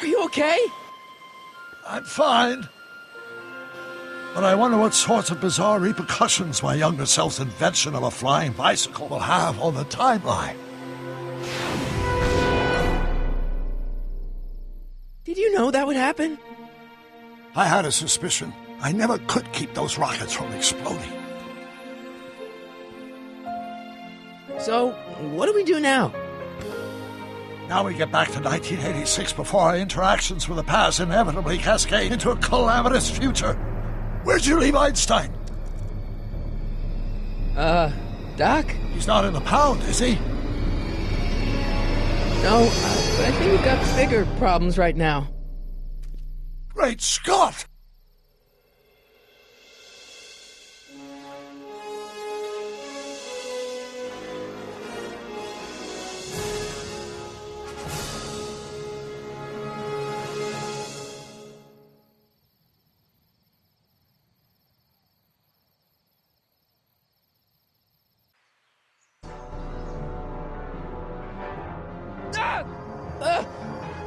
Are you okay? I'm fine. But I wonder what sorts of bizarre repercussions my younger self's invention of a flying bicycle will have on the timeline. Did you know that would happen? I had a suspicion. I never could keep those rockets from exploding. So, what do we do now? Now we get back to 1986 before our interactions with the past inevitably cascade into a calamitous future. Where'd you leave Einstein? Doc? He's not in the pound, is he? No, but I think we've got bigger problems right now. Great Scott!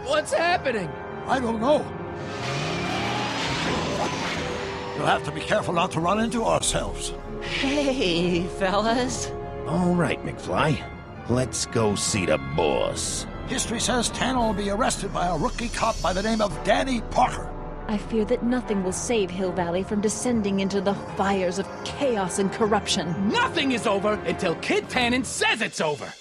What's happening? I don't know. We'll have to be careful not to run into ourselves. Hey, fellas. All right, McFly. Let's go see the boss. History says Tanner will be arrested by a rookie cop by the name of Danny Parker. I fear that nothing will save Hill Valley from descending into the fires of chaos and corruption. Nothing is over until Kid Tannen says it's over.